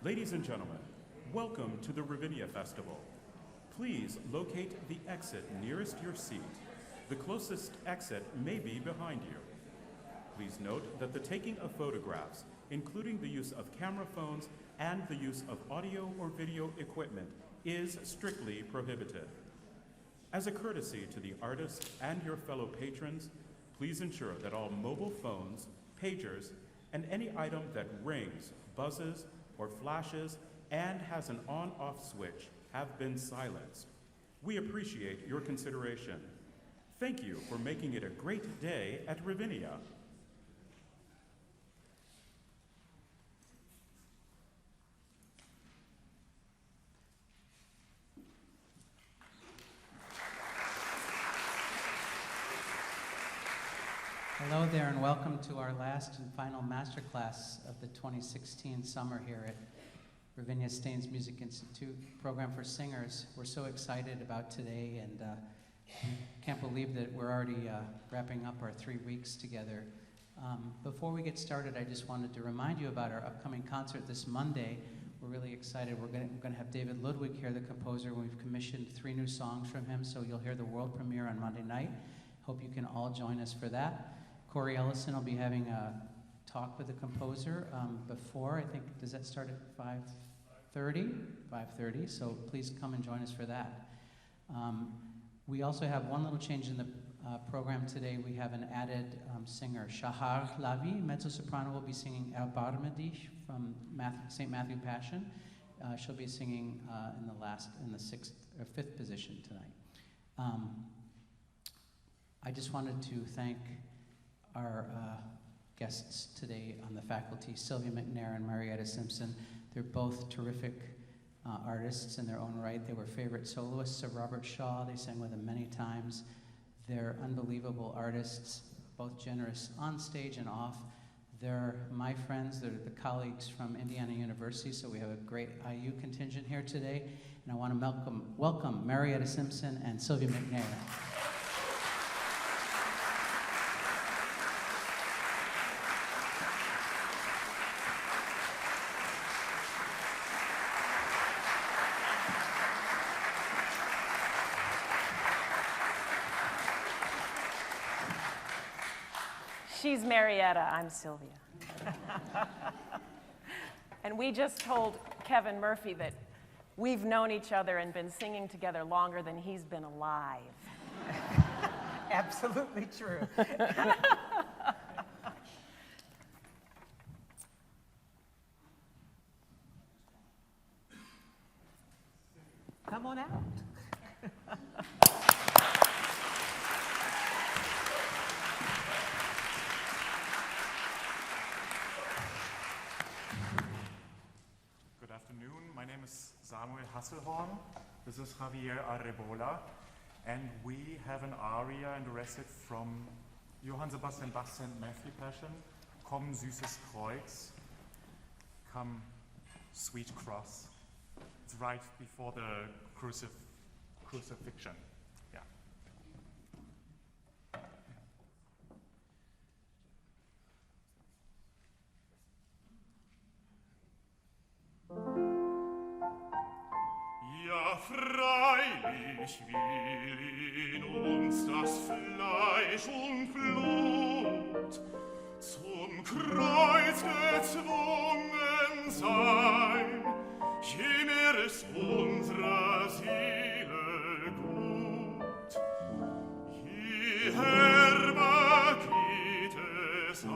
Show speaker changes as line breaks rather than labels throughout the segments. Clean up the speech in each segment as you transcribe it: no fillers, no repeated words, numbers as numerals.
Ladies and gentlemen, welcome to the Ravinia Festival. Please locate the exit nearest your seat. The closest exit may be behind you. Please note that the taking of photographs, including the use of camera phones and the use of audio or video equipment, is strictly prohibited. As a courtesy to the artists and your fellow patrons, please ensure that all mobile phones, pagers, and any item that rings, buzzes, or flashes and has an on-off switch have been silenced. We appreciate your consideration. Thank you for making it a great day at Ravinia.
Hello there and welcome to our last and final Masterclass of the 2016 summer here at Ravinia Staines Music Institute program for singers. We're so excited about today and can't believe that we're already wrapping up our 3 weeks together. Before we get started, I just wanted to remind you about our upcoming concert this Monday. We're really excited. We're going to have David Ludwig here, the composer. We've commissioned 3 new songs from him, so you'll hear the world premiere on Monday night. Hope you can all join us for that. Corey Ellison will be having a talk with the composer before, I think, does that start at 5:30? 5:30, so please come and join us for that. We also have one little change in the program today. We have an added singer, Shahar Lavi, mezzo-soprano, will be singing El Barmadish from St. Matthew Passion. She'll be singing in the 6th or 5th position tonight. I just wanted to thank our guests today on the faculty, Sylvia McNair and Marietta Simpson. They're both terrific artists in their own right. They were favorite soloists of Robert Shaw. They sang with him many times. They're unbelievable artists, both generous on stage and off. They're my friends. They're the colleagues from Indiana University, so we have a great IU contingent here today. And I want to welcome Marietta Simpson and Sylvia McNair.
She's Marietta, I'm Sylvia. And we just told Kevin Murphy that we've known each other and been singing together longer than he's been alive.
Absolutely true. Come on out.
My name is Hasselhorn. This is Javier Arrebola, and we have an aria and a recit from Johann Sebastian Bach's St. Matthew Passion, Komm, süßes Kreuz, Come, sweet cross. It's right before the crucifixion. Yeah.
Ja, freilich will in uns das Fleisch und Blut zum Kreuz gezwungen sein, je mehr es unserer Seele gut, je herber geht es ein.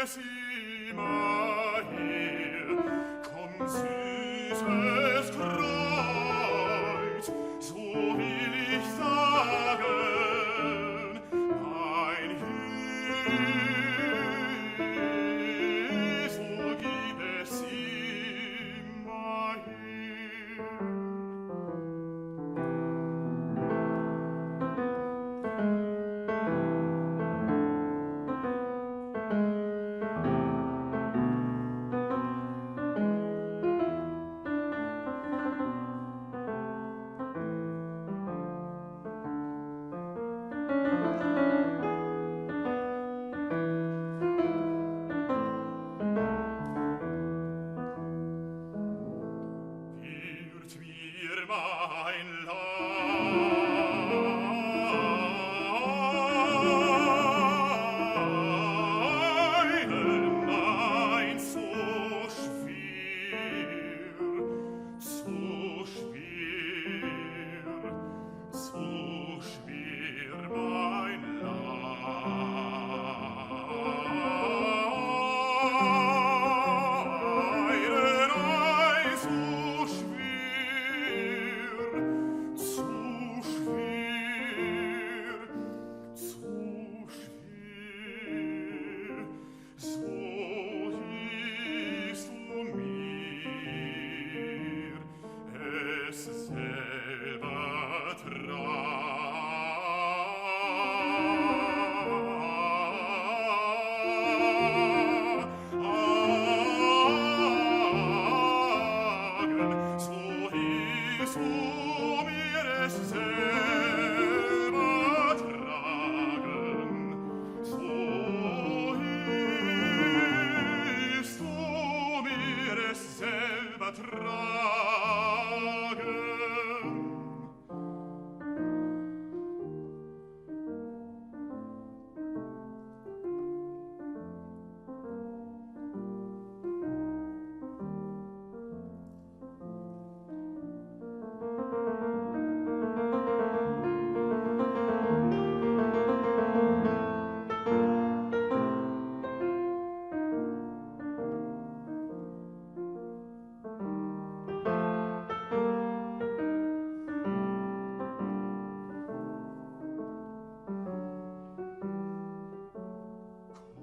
es immer her. Komm, süßes Kreuz, so will ich sagen, mein Jesu, gib es immer her. Wird mir mein Leiden ein so schwer, so schwer mein Leiden ein so schwer, so schwer, so schwer, so hilfst du mir, es selber tragen, so hilfst du mir, es selber tragen, so hilfst du mir, es selber tragen.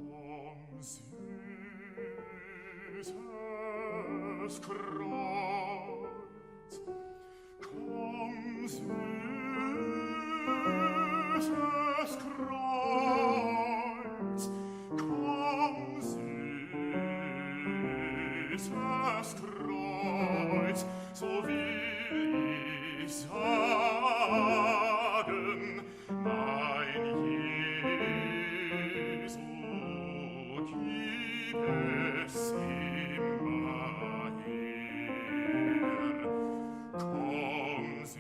Komm, süßes Kreuz, komm, süßes Kreuz, komm, süßes Kreuz, so will ich sagen, mein Jesu, gib es immer her. Komm, süßes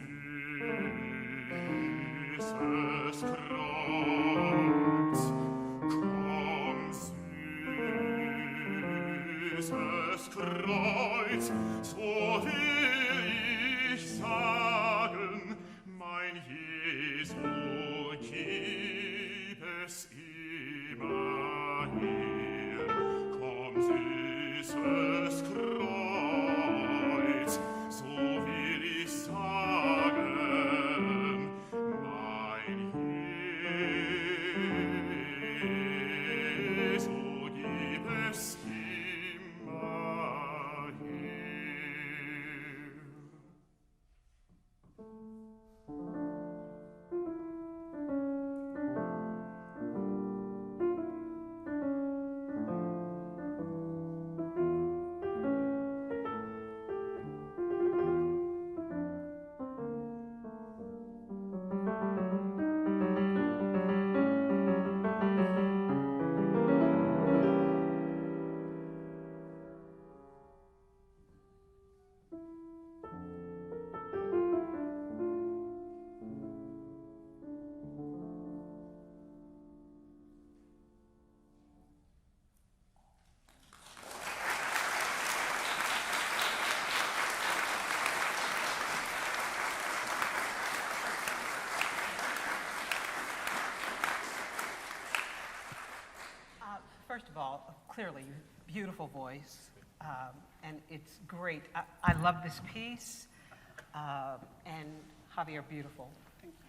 Kreuz, komm, süßes Kreuz, so will ich sagen, mein Jesu, gib es immer her. Komm, süßes Kreuz, so will ich sagen, mein Jesu, gib es immer her.
First of all, clearly, beautiful voice, and it's great. I love this piece, and Javier, beautiful,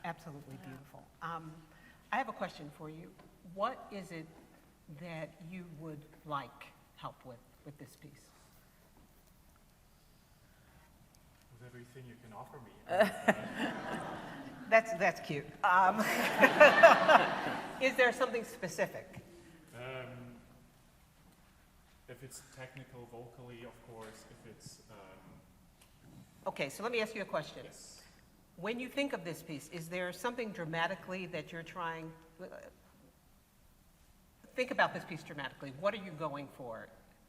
absolutely beautiful. I have a question for you. What is it that you would like help with this piece?
With everything you can offer me.
That's cute. Is there something specific?
If it's technical vocally, of course. If it's
Okay, so let me ask you a question.
yes.
When you think of this piece, is there something dramatically that you're trying? Think about this piece dramatically. What are you going for?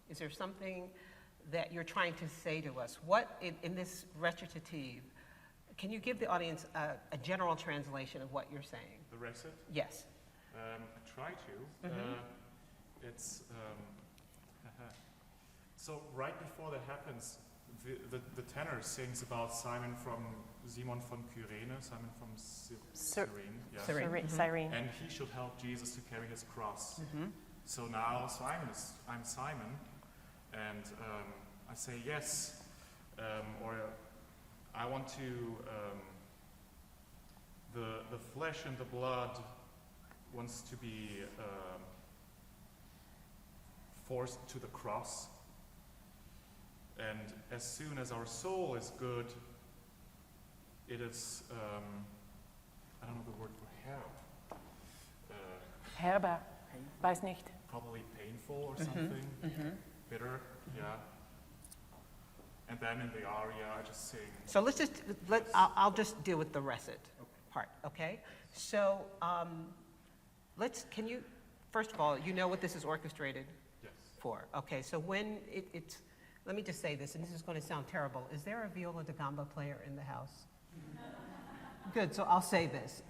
Is there something that you're trying to say to us? What in this recitative? Can you give the audience a general translation of what you're saying?
The recit.
Yes.
I try to. It's so right before that happens, the tenor sings about Simon from Cyrene, Simon from Cyrene, yeah.
Cyrene.
And he should help Jesus to carry his cross. So now I'm Simon, and I say yes, or I want to. The flesh and the blood wants to be forced to the cross. And as soon as our soul is good, it is, I don't know the word for help.
Herber. Weiß nicht.
Probably painful or something. Bitter, yeah. And then in the aria, I just sing.
So I'll just deal with the recit part, okay? So can you, first of all, you know what this is orchestrated
Yes.
for? Okay, so when it's, let me just say this, and this is going to sound terrible. Is there a viola da gamba player in the house? Good, so I'll say this.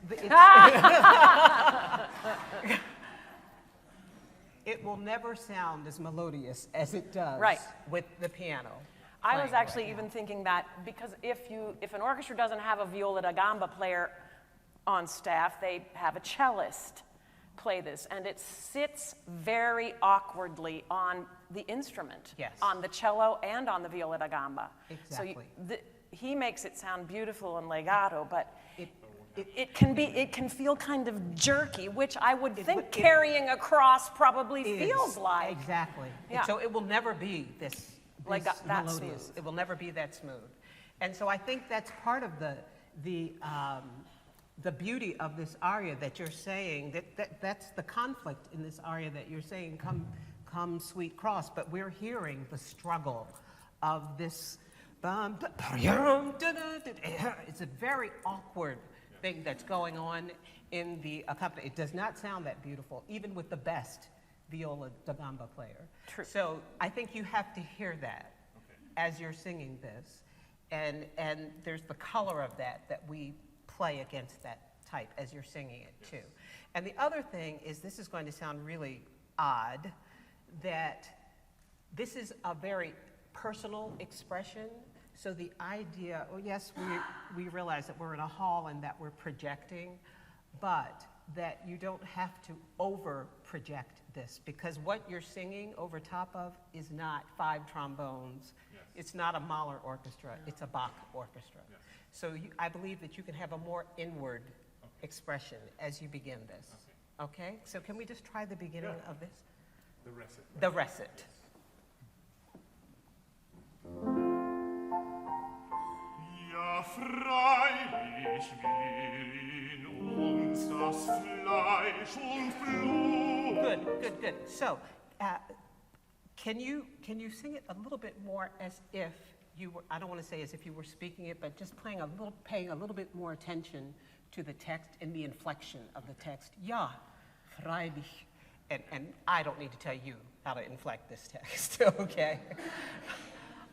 It will never sound as melodious as it does
Right.
with the piano.
I was
playing
actually
right
even thinking that because if an orchestra doesn't have a viola da gamba player on staff, they have a cellist play this, and it sits very awkwardly on the instrument,
Yes.
on the cello and on the viola da gamba.
Exactly.
So he makes it sound beautiful and legato, but
It-
it can feel kind of jerky, which I would think
would-
carrying a cross probably
is-
feels like.
Exactly.
Yeah.
So it will never be this
Like that
melodious.
smooth.
It will never be that smooth. And so I think that's part of the beauty of this aria that you're saying, that's the conflict in this aria that you're saying, come sweet cross, but we're hearing the struggle of this, it's a very awkward thing that's going on in the accompaniment. It does not sound that beautiful, even with the best viola da gamba player.
True.
So I think you have to hear that as you're singing this, and there's the color of that we play against that type as you're singing it too. And the other thing is, this is going to sound really odd, that this is a very personal expression. So the idea, yes, we realize that we're in a hall and that we're projecting, but that you don't have to over-project this, because what you're singing over top of is not 5 trombones.
Yes.
It's not a Mahler orchestra, it's a Bach orchestra.
Yes.
So I believe that you can have a more inward expression as you begin this. Okay? So can we just try the beginning of this?
The recit.
The recit.
Ja, freilich will in uns das Fleisch und Blut.
Good. So, can you sing it a little bit more as if you were, I don't want to say as if you were speaking it, but just paying a little bit more attention to the text and the inflection of the text. Ja, freilich. And I don't need to tell you how to inflect this text, okay?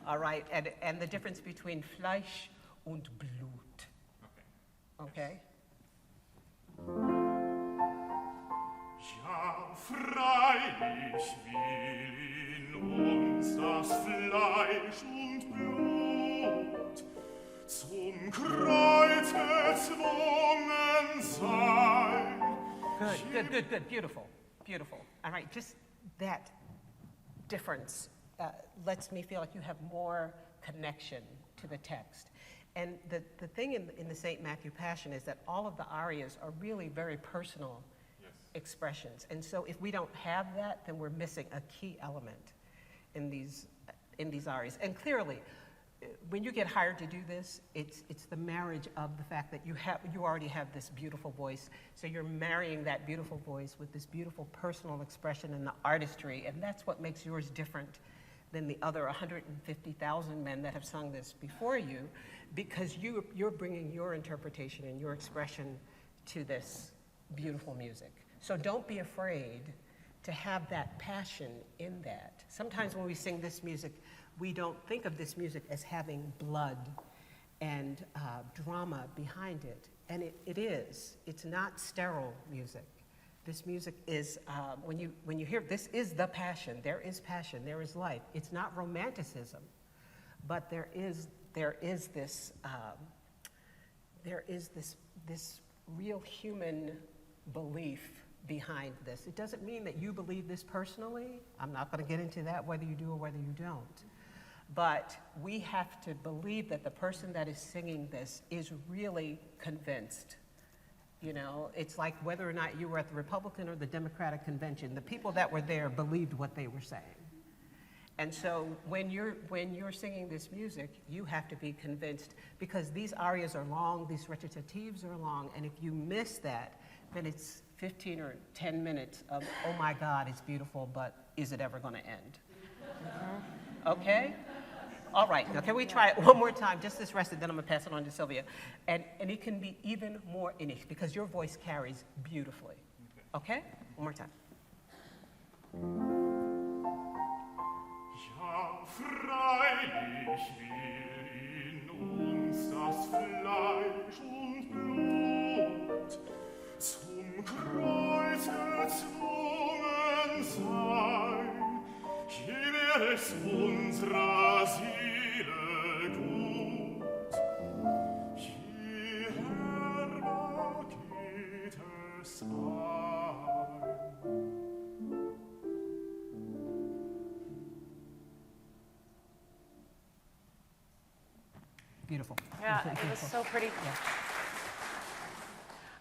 All right, and the difference between Fleisch und Blut. Okay?
Ja, freilich will in uns das Fleisch und Blut zum Kreuz gezwungen sein.
Good. Beautiful. All right, just that difference lets me feel like you have more connection to the text. And the thing in the St. Matthew Passion is that all of the arias are really very personal expressions. And so if we don't have that, then we're missing a key element in these arias. And clearly, when you get hired to do this, it's the marriage of the fact that you already have this beautiful voice. So you're marrying that beautiful voice with this beautiful personal expression and the artistry, and that's what makes yours different than the other 150,000 men that have sung this before you, because you're bringing your interpretation and your expression to this beautiful music. So don't be afraid to have that passion in that. Sometimes when we sing this music, we don't think of this music as having blood and drama behind it, and it is. It's not sterile music. This music is, when you hear, this is the passion. There is passion, there is life. It's not romanticism, but there is this real human belief behind this. It doesn't mean that you believe this personally. I'm not going to get into that, whether you do or whether you don't. But we have to believe that the person that is singing this is really convinced. You know, it's like whether or not you were at the Republican or the Democratic convention. The people that were there believed what they were saying. And so when you're singing this music, you have to be convinced, because these arias are long, these recitatives are long, and if you miss that, then it's 15 or 10 minutes of, oh my God, it's beautiful, but is it ever going to end? Okay? All right, now can we try it one more time, just this rest, and then I'm going to pass it on to Sylvia. And it can be even more innig, because your voice carries beautifully. Okay? One more time.
Ja, freilich will in uns das Fleisch und Blut zum Kreuz gezwungen sein, je wär es unserer Seele gut, je herber geht es ein.
Beautiful.
Yeah, it was so pretty.
Yeah.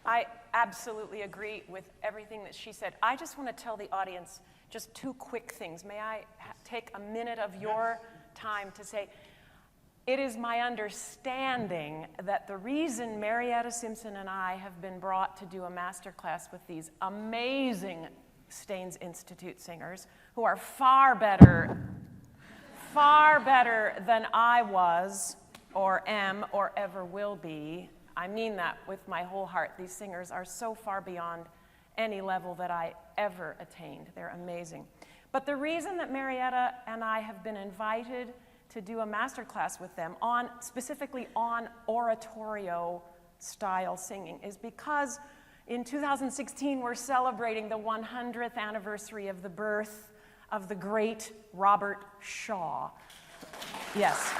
I absolutely agree with everything that she said. I just want to tell the audience just two quick things. May I take a minute of your time to say, it is my understanding that the reason Marietta Simpson and I have been brought to do a master class with these amazing Staines Institute singers, who are far better than I was, or am, or ever will be. I mean that with my whole heart. These singers are so far beyond any level that I ever attained. They're amazing. But the reason that Marietta and I have been invited to do a master class with them specifically on oratorio style singing is because in 2016 we're celebrating the 100th anniversary of the birth of the great Robert Shaw. Yes.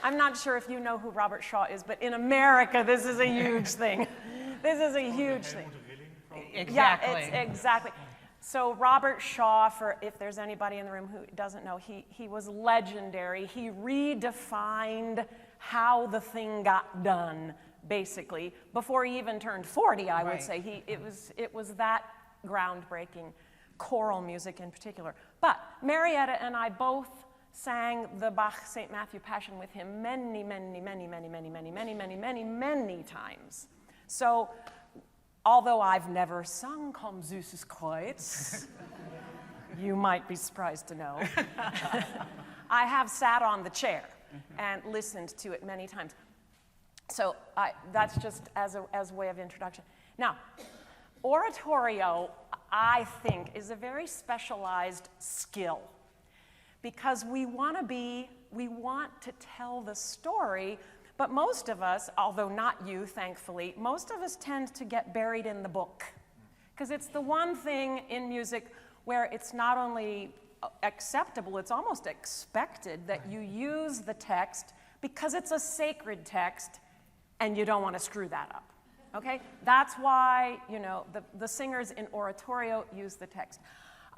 I'm not sure if you know who Robert Shaw is, but in America, this is a huge thing. This is a huge thing.
Exactly.
Yeah, it's exactly. So Robert Shaw, for if there's anybody in the room who doesn't know, he was legendary. He redefined how the thing got done, basically. Before he even turned 40, I would say. It was that groundbreaking, choral music in particular. But Marietta and I both sang the Bach St. Matthew Passion with him many times. So, although I've never sung Komm, süßes, Kreuz, you might be surprised to know, I have sat on the chair and listened to it many times. So that's just as a way of introduction. Now, oratorio, I think, is a very specialized skill, because we want to tell the story, but most of us, although not you, thankfully, most of us tend to get buried in the book, because it's the one thing in music where it's not only acceptable, it's almost expected that you use the text because it's a sacred text and you don't want to screw that up. Okay? That's why, the singers in oratorio use the text.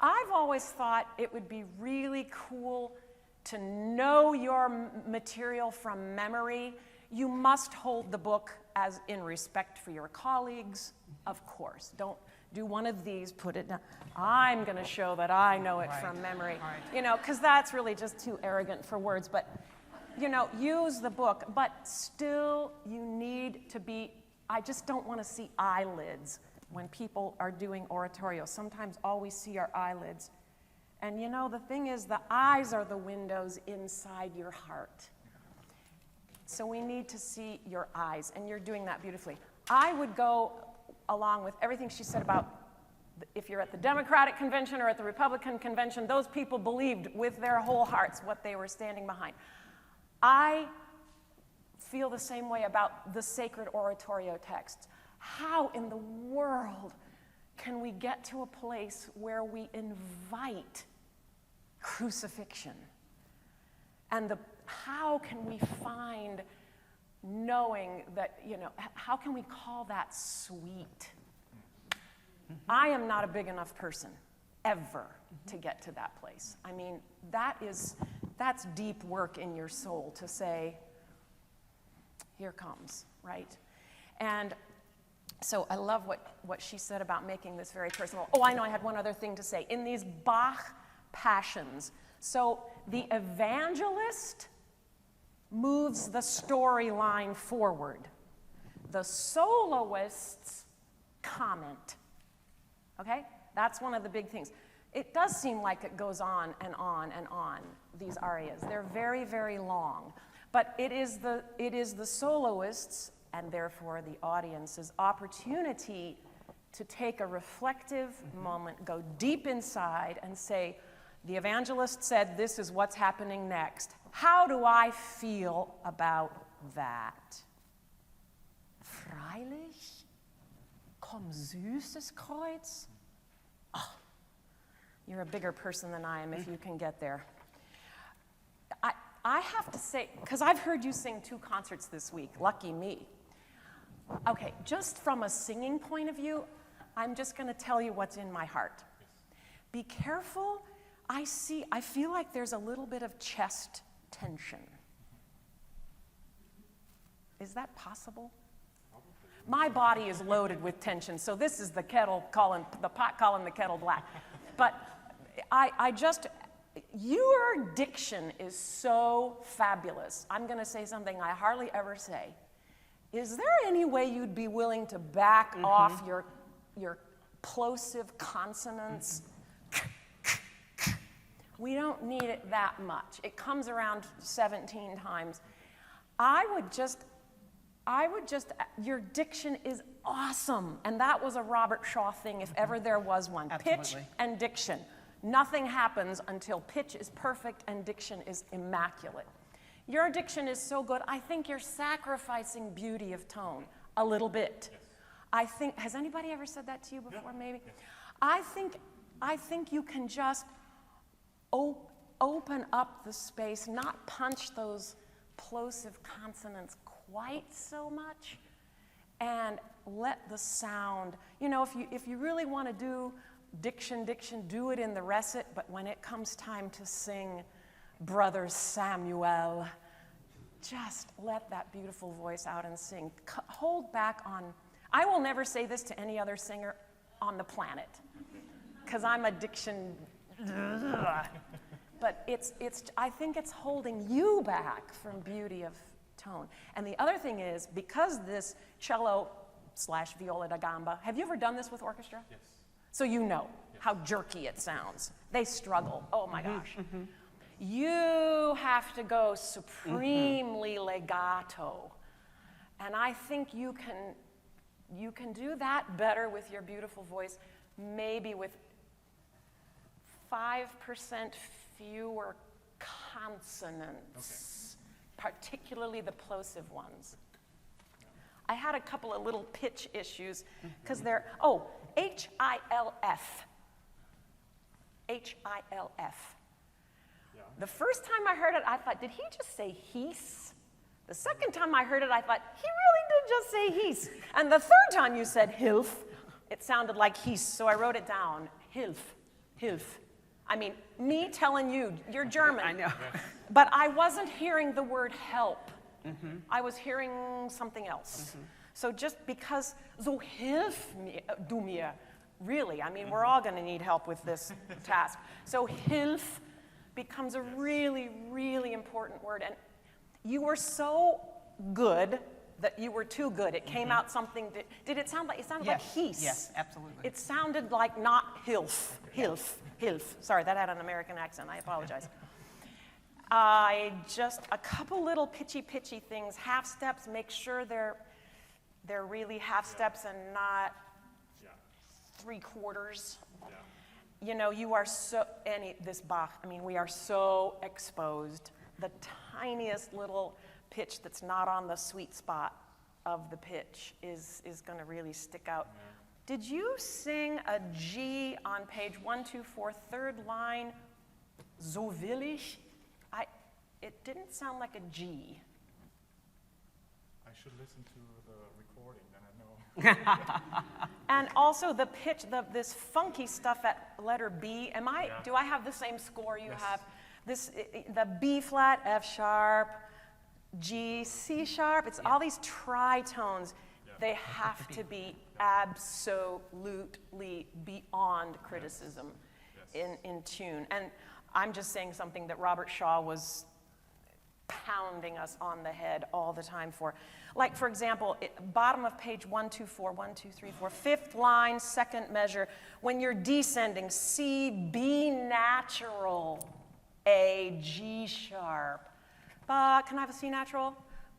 I've always thought it would be really cool to know your material from memory. You must hold the book as in respect for your colleagues, of course. Don't do one of these, put it down. I'm going to show that I know it from memory. Because that's really just too arrogant for words. But, use the book. But still, you need to be, I just don't want to see eyelids when people are doing oratorio. Sometimes all we see are eyelids. And the thing is, the eyes are the windows inside your heart. So we need to see your eyes, and you're doing that beautifully. I would go along with everything she said about if you're at the Democratic convention or at the Republican convention, those people believed with their whole hearts what they were standing behind. I feel the same way about the sacred oratorio texts. How in the world can we get to a place where we invite crucifixion? And how can we find knowing that, how can we call that sweet? I am not a big enough person, ever, to get to that place. I mean, that's deep work in your soul to say, here comes, right? And so I love what she said about making this very personal. Oh, I know, I had one other thing to say. In these Bach passions, so the evangelist moves the storyline forward. The soloists comment. Okay? That's one of the big things. It does seem like it goes on and on and on, these arias. They're very, very long. But it is the soloists, and therefore the audience's opportunity to take a reflective moment, go deep inside and say, the evangelist said, this is what's happening next. How do I feel about that? Freilich, komm, süßes Kreuz. Oh, you're a bigger person than I am if you can get there. I have to say, because I've heard you sing 2 concerts this week, lucky me. Okay, just from a singing point of view, I'm just going to tell you what's in my heart. Be careful. I feel like there's a little bit of chest tension. Is that possible? My body is loaded with tension, so this is the pot calling the kettle black. But your diction is so fabulous. I'm going to say something I hardly ever say. Is there any way you'd be willing to back off your plosive consonants? We don't need it that much. It comes around 17 times. Your diction is awesome. And that was a Robert Shaw thing, if ever there was one.
Absolutely.
Pitch and diction. Nothing happens until pitch is perfect and diction is immaculate. Your diction is so good, I think you're sacrificing beauty of tone a little bit. Yes. Has anybody ever said that to you before, maybe? Yes. I think you can just open up the space, not punch those plosive consonants quite so much, and let the sound, if you really want to do diction, do it in the recit, but when it comes time to sing Brother Samuel, just let that beautiful voice out and sing. Hold back on, I will never say this to any other singer on the planet, because I'm a diction, but I think it's holding you back from beauty of tone. And the other thing is, because this cello/viola da gamba, have you ever done this with orchestra?
Yes.
So you know how jerky it sounds. They struggle. Oh my gosh. You have to go supremely legato. And I think you can do that better with your beautiful voice, maybe with 5% fewer consonants, particularly the plosive ones. I had a couple of little pitch issues because they're, H-I-L-F. H-I-L-F.
Yeah.
The first time I heard it, I thought, did he just say he's? The second time I heard it, I thought, he really to just say His. And the third time you said Hilf, it sounded like His, so I wrote it down. Hilf, Hilf. I mean, me telling you, you're German.
I know.
But I wasn't hearing the word help. I was hearing something else. So just because, so hilf du mir, really, I mean, we're all going to need help with this task. So hilf becomes a really, really important word. And you were so good that you were too good. It came out something, did it sound like, it sounded like His.
Yes, absolutely.
It sounded like not hilf, hilf, hilf. Sorry, that had an American accent, I apologize. A couple little pitchy things, half steps, make sure they're really half steps and not 3/4. You know, you are so, this Bach, I mean, we are so exposed. The tiniest little pitch that's not on the sweet spot of the pitch is going to really stick out. Did you sing a G on page 124, third line, so will ich? It didn't sound like a G.
I should listen to the recording, then I know.
And also the pitch, this funky stuff at letter B. Do I have the same score you have? The B flat, F sharp, G, C sharp. It's all these tritones. They have to be absolutely beyond criticism in tune. And I'm just saying something that Robert Shaw was pounding us on the head all the time for. Like, for example, bottom of page 124, 1, 2, 3, 4, fifth line, second measure, when you're descending, C, B natural, A, G sharp. Ba, can I have a C natural?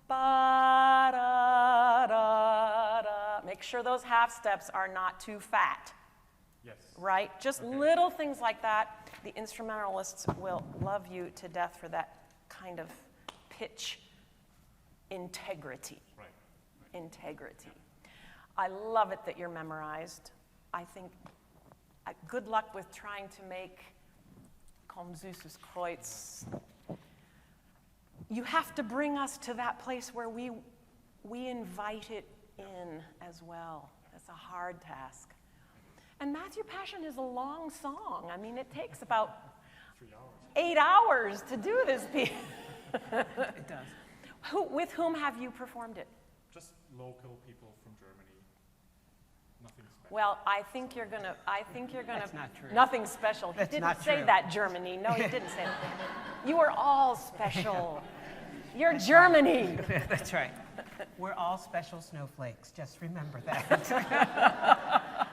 Ba, da, da, da. Make sure those half steps are not too fat.
Yes.
Right? Just little things like that. The instrumentalists will love you to death for that kind of pitch integrity.
Right.
Integrity. I love it that you're memorized. I think good luck with trying to make Komm, süßes, Kreuz. You have to bring us to that place where we invite it in as well. That's a hard task. And Matthew Passion is a long song. I mean, it takes about 8 hours to do this piece.
It does.
With whom have you performed it?
Just local people from Germany. Nothing special.
Well, I think you're gonna.
That's not true.
Nothing special. He
That's
didn't
not
say
true.
that, Germany. No, he didn't say that. You are all special. You're Germany.
That's right. We're all special snowflakes. Just remember that.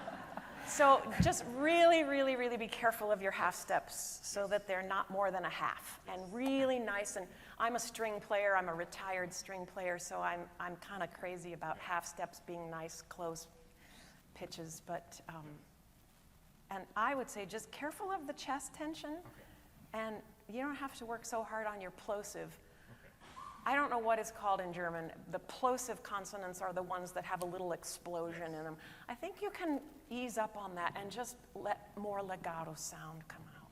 So just really, really, really be careful of your half steps so that they're not more than a half, and really nice. And I'm a string player. I'm a retired string player, so I'm kind of crazy about half steps being nice, close pitches. But and I would say just careful of the chest tension, and you don't have to work so hard on your plosive. I don't know what it's called in German. The plosive consonants are the ones that have a little explosion in them. I think you can ease up on that and just let more legato sound come out.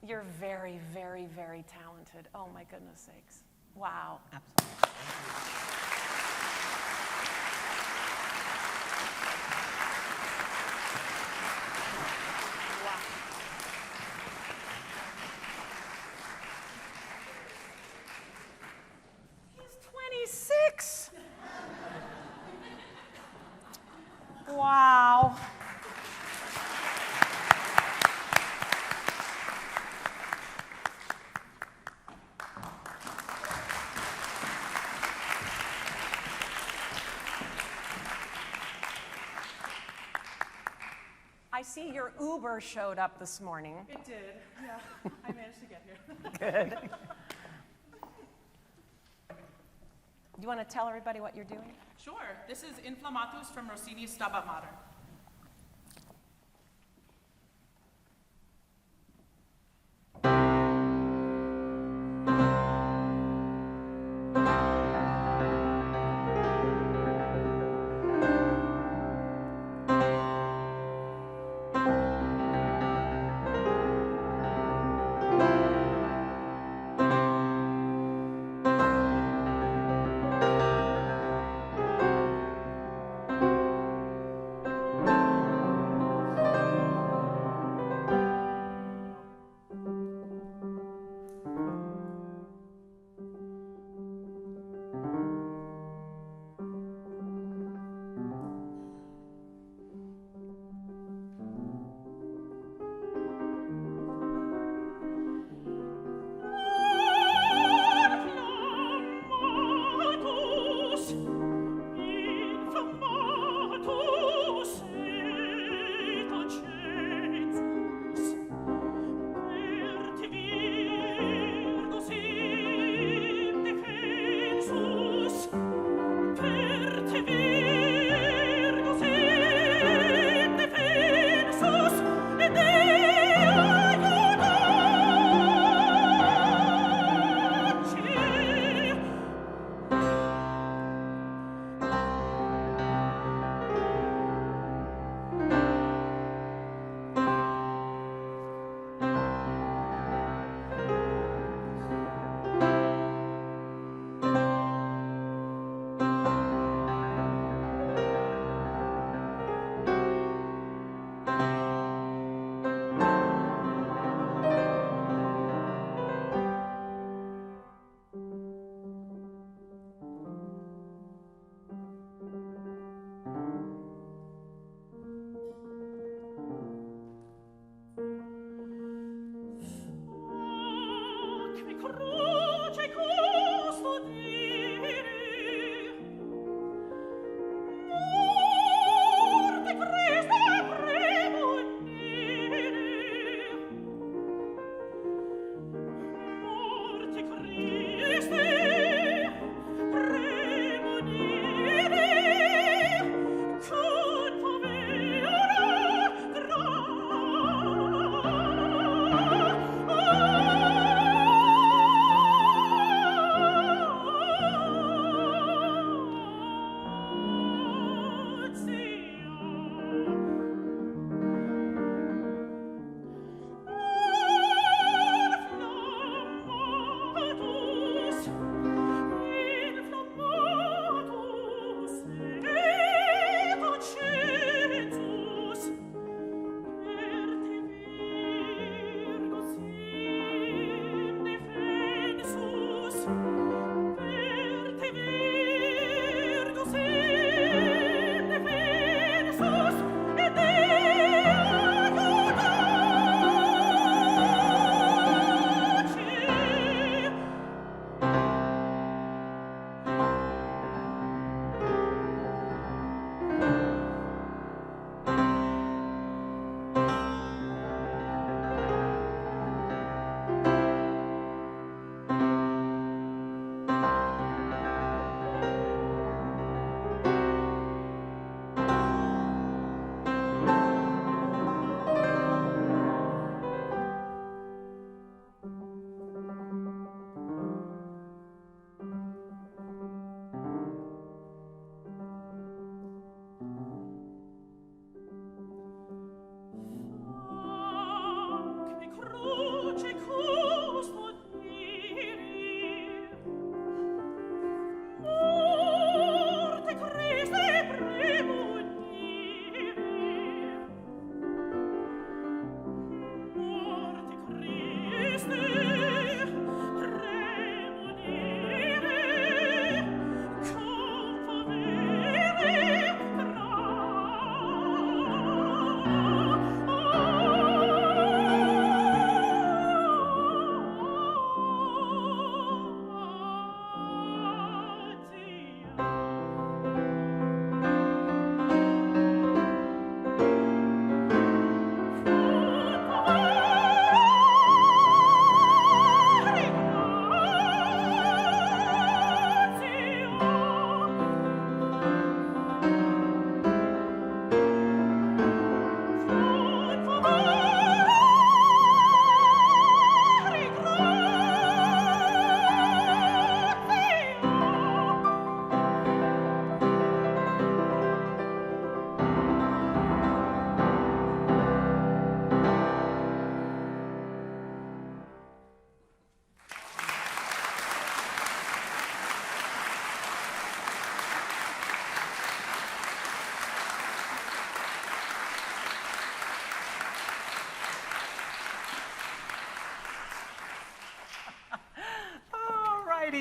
You're very, very, very talented. Oh my goodness sakes. Wow.
Absolutely.
He's 26. Wow. I see your Uber showed up this morning.
It did, yeah. I managed to get here.
Good. Do you want to tell everybody what you're doing?
Sure. This is Inflammatus from Rossini's Stabat Mater.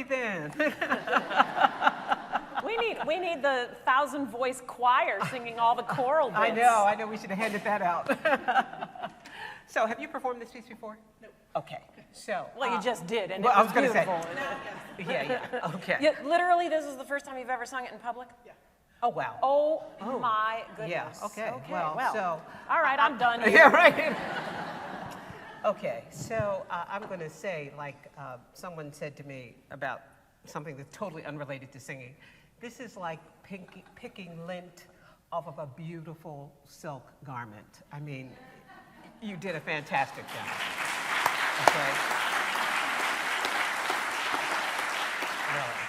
Then.
we need the 1,000-voice choir singing all the choral bits.
I know, we should have handed that out. So, have you performed this piece before?
No.
Okay, so.
Well, you just did, and
well,
it
I
was
was gonna say.
beautiful.
Yeah, okay.
Yeah, literally, this is the first time you've ever sung it in public?
Yeah.
Oh, wow.
Oh, my goodness.
Yeah, okay,
Okay,
well, so.
All right, I'm done here.
Yeah, right. Okay, so I'm going to say, like someone said to me about something that's totally unrelated to singing, this is like picking lint off of a beautiful silk garment. I mean, you did a fantastic job. Okay? Really.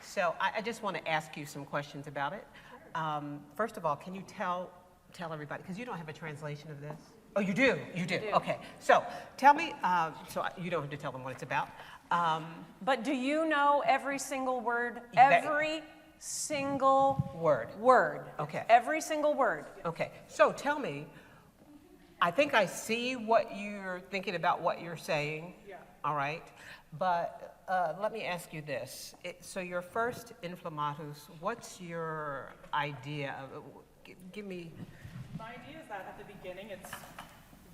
So I just want to ask you some questions about it. First of all, can you tell everybody, because you don't have a translation of this? Oh, you do? You do. Okay. So tell me, so you don't have to tell them what it's about.
But do you know every single word? Every single word.
Okay.
Every single word.
Okay. So tell me, I think I see what you're thinking about what you're saying.
Yeah.
All right. But let me ask you this. So your first Inflammatus, what's your idea of, give me.
My idea is that at the beginning, it's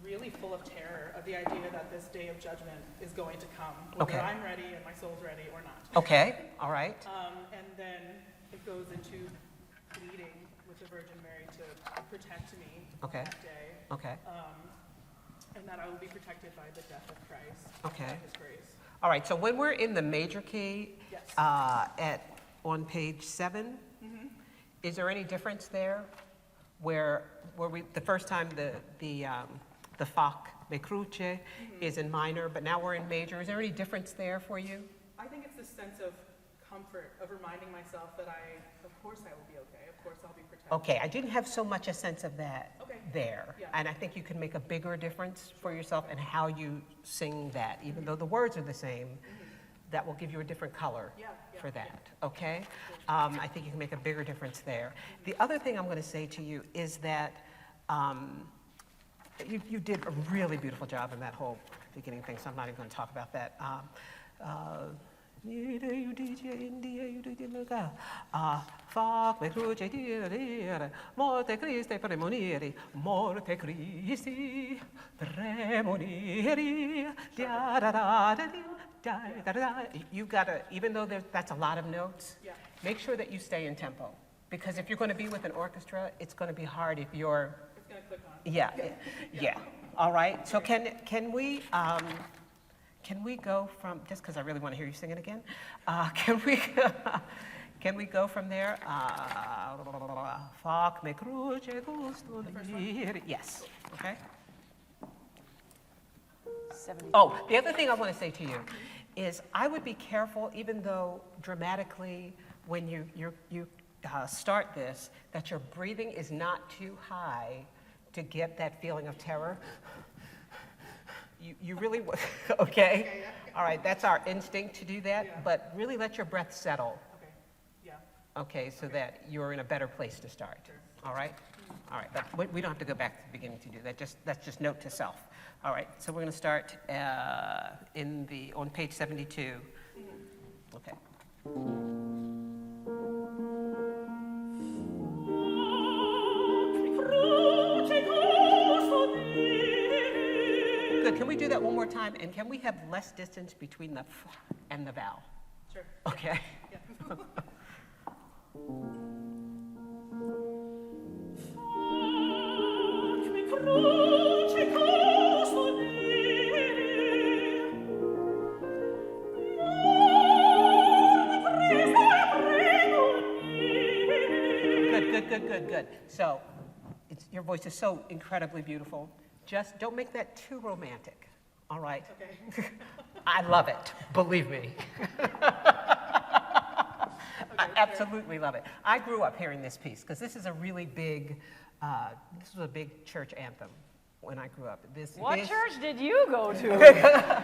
really full of terror of the idea that this day of judgment is going to come, whether
Okay.
I'm ready and my soul's ready or not.
Okay. All right.
And then it goes into pleading with the Virgin Mary to protect me
Okay.
on that day,
Okay.
and that I will be protected by the death of Christ,
Okay.
by His grace.
All right. So when we're in the major key,
Yes.
on page 7, is there any difference there, where we the first time the Fach me cruce is in minor, but now we're in major? Is there any difference there for you?
I think it's this sense of comfort, of reminding myself that of course I will be okay, of course I'll be protected.
Okay, I didn't have so much a sense of that there.
Yeah.
And I think you can make a bigger difference for yourself in how you sing that, even though the words are the same. That will give you a different color for that, okay? I think you can make a bigger difference there. The other thing I'm going to say to you is that you did a really beautiful job in that whole beginning thing, so I'm not even going to talk about that. Fac me cruce dire, morte Christi premoniri, morte Christi premoniri. You've got to, even though that's a lot of notes,
Yeah.
make sure that you stay in tempo. Because if you're going to be with an orchestra, it's going to be hard if you're,
It's gonna click on.
yeah. All right, so can we go from, just because I really want to hear you sing it again, can we go from there? Fac me cruce gusto dire. Yes, okay.
70.
Oh, the other thing I want to say to you is I would be careful, even though dramatically when you start this, that your breathing is not too high to get that feeling of terror. You really, okay? All right, that's our instinct to do that,
Yeah.
but really let your breath settle,
Okay, yeah.
okay, so that you're in a better place to start. All right? All right, but we don't have to go back to the beginning to do that. That's just note to self. All right, so we're going to start on page 72. Okay. Good. Can we do that one more time? And can we have less distance between the f and the vowel?
Sure.
Okay.
Yeah.
Good. So, your voice is so incredibly beautiful. Just don't make that too romantic, all right?
Okay.
I love it, believe me. I absolutely love it. I grew up hearing this piece, because this is a really big, this was a big church anthem when I grew up.
What church did you go to?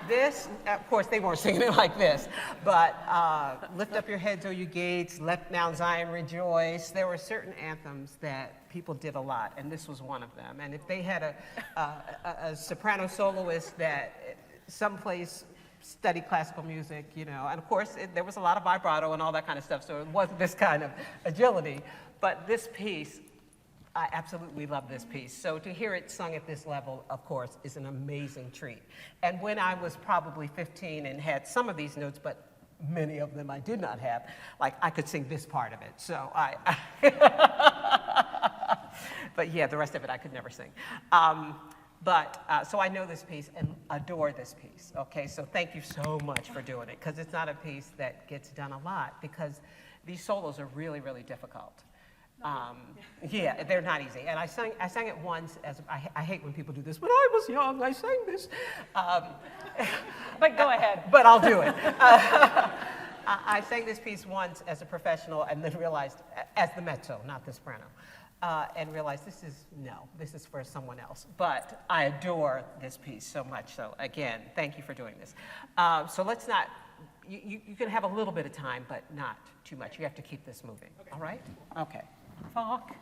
This, of course, they weren't singing it like this, but lift up your heads, O you gates, let Mount Zion rejoice. There were certain anthems that people did a lot, and this was one of them. And if they had a soprano soloist that someplace studied classical music, you know, and of course, there was a lot of vibrato and all that kind of stuff, so it wasn't this kind of agility. But this piece, I absolutely love this piece. So to hear it sung at this level, of course, is an amazing treat. And when I was probably 15 and had some of these notes, but many of them I did not have, like I could sing this part of it. So but yeah, the rest of it I could never sing. So I know this piece and adore this piece, okay? So thank you so much for doing it, because it's not a piece that gets done a lot, because these solos are really, really difficult. Yeah, they're not easy. And I sang it once, I hate when people do this. When I was young, I sang this.
But go ahead.
But I'll do it. I sang this piece once as a professional and then realized, as the mezzo, not the soprano, and realized this is for someone else. But I adore this piece so much. So again, thank you for doing this. So let's not, you can have a little bit of time, but not too much. You have to keep this moving, all right? Okay. Fuck.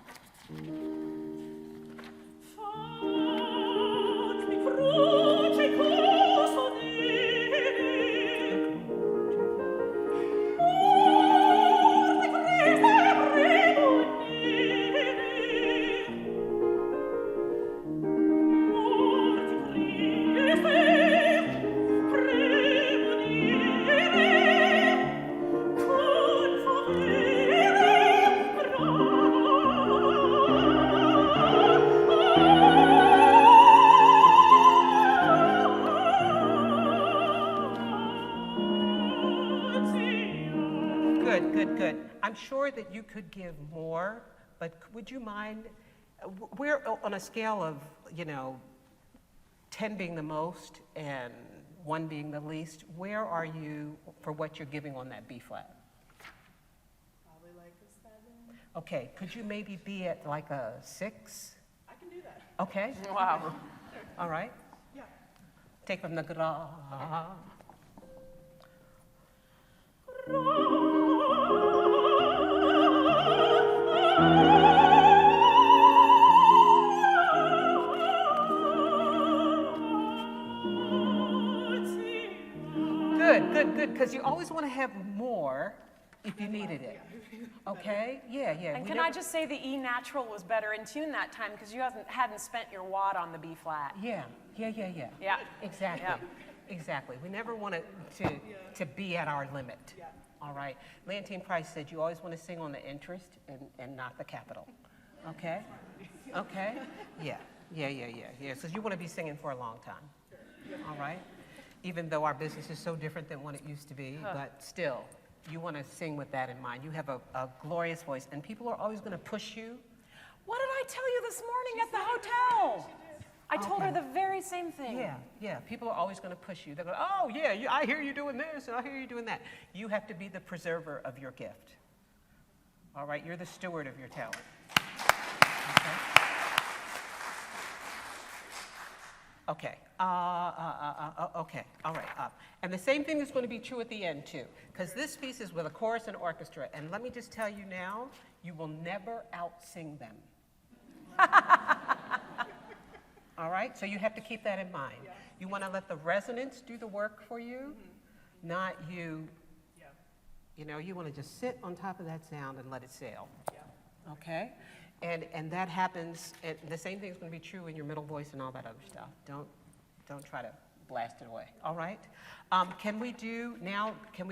Good. I'm sure that you could give more, but would you mind, we're on a scale of, 10 being the most and 1 being the least, where are you for what you're giving on that B flat?
Probably like a 7.
Okay, could you maybe be at like a 6?
I can do that.
Okay,
Wow.
all right.
Yeah.
Take from the gra. good, because you always want to have more if you needed it. Okay? Yeah.
And can I just say the E natural was better in tune that time because you hadn't spent your wad on the B flat.
Yeah.
Yeah.
Exactly.
Yeah.
Exactly. We never want to be at our limit. All right. Leontine Price said you always want to sing on the interest and not the capital. Okay? Okay? Yeah. Because you want to be singing for a long time. All right? Even though our business is so different than what it used to be, but still, you want to sing with that in mind. You have a glorious voice, and people are always going to push you.
What did I tell you this morning at the hotel? I told her the very same thing.
Yeah. People are always going to push you. They're going, oh, yeah, I hear you doing this, and I hear you doing that. You have to be the preserver of your gift. All right? You're the steward of your talent. Okay. Okay. All right. And the same thing is going to be true at the end, too, because this piece is with a chorus and orchestra. And let me just tell you now, you will never out-sing them. All right? So you have to keep that in mind. You want to let the resonance do the work for you, not you. You know, you want to just sit on top of that sound and let it sail. Okay? And that happens, and the same thing is going to be true in your middle voice and all that other stuff. Don't try to blast it away. All right? Can we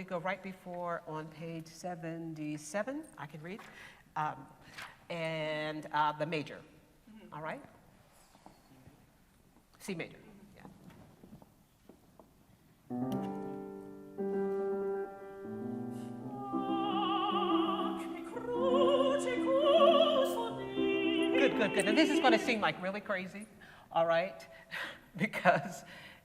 go right before on page 77? I can read. And the major. All right? C major. Good. And this is going to seem like really crazy, all right? Because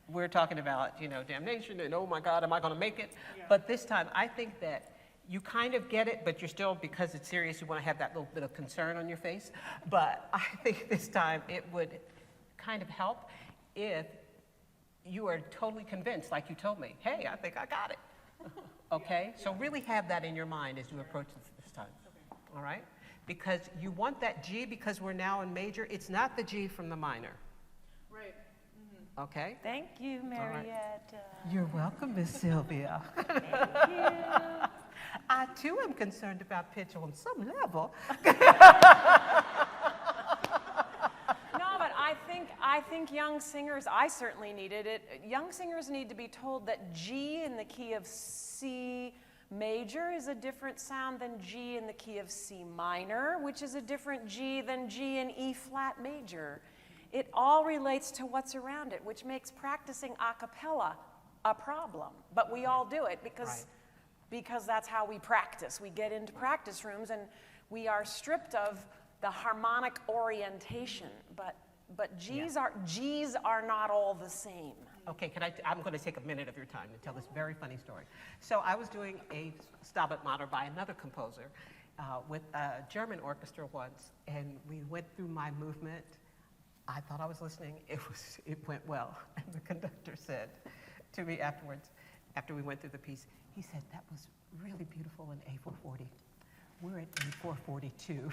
we're talking about, damnation and oh my God, am I going to make it? But this time, I think that you kind of get it, but you're still, because it's serious, you want to have that little bit of concern on your face. But I think this time it would kind of help if you are totally convinced, like you told me, hey, I think I got it. Okay? So really have that in your mind as you approach this time. All right? Because you want that G, because we're now in major. It's not the G from the minor.
Right.
Okay?
Thank you, Marietta.
You're welcome, Miss Sylvia.
Thank you.
I, too, am concerned about pitch on some level.
No, but I think young singers, I certainly needed it. Young singers need to be told that G in the key of C major is a different sound than G in the key of C minor, which is a different G than G in E flat major. It all relates to what's around it, which makes practicing a cappella a problem. But we all do it because that's how we practice. We get into practice rooms and we are stripped of the harmonic orientation, but G's are not all the same.
Okay, I'm going to take a minute of your time to tell this very funny story. So I was doing a Stabat Mater by another composer with a German orchestra once, and we went through my movement. I thought I was listening. It went well. And the conductor said to me afterwards, after we went through the piece, he said, that was really beautiful in A440. We're at A442.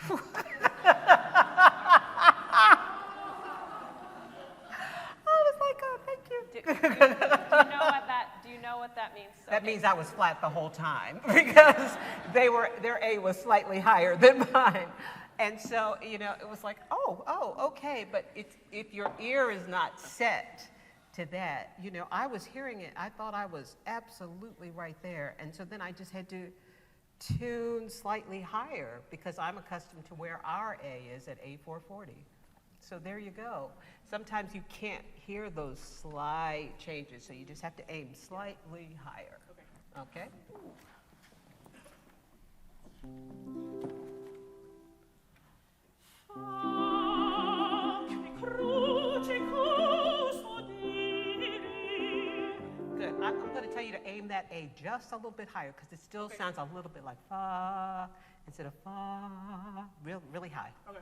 Do you know what that means?
That means I was flat the whole time because their A was slightly higher than mine. And so, it was like, oh, okay. But if your ear is not set to that, I was hearing it. I thought I was absolutely right there. And so then I just had to tune slightly higher because I'm accustomed to where our A is at A440. So there you go. Sometimes you can't hear those slight changes, so you just have to aim slightly higher. Okay? Good. I'm going to tell you to aim that A just a little bit higher because it still sounds a little bit like fa instead of fa. Really high.
Okay.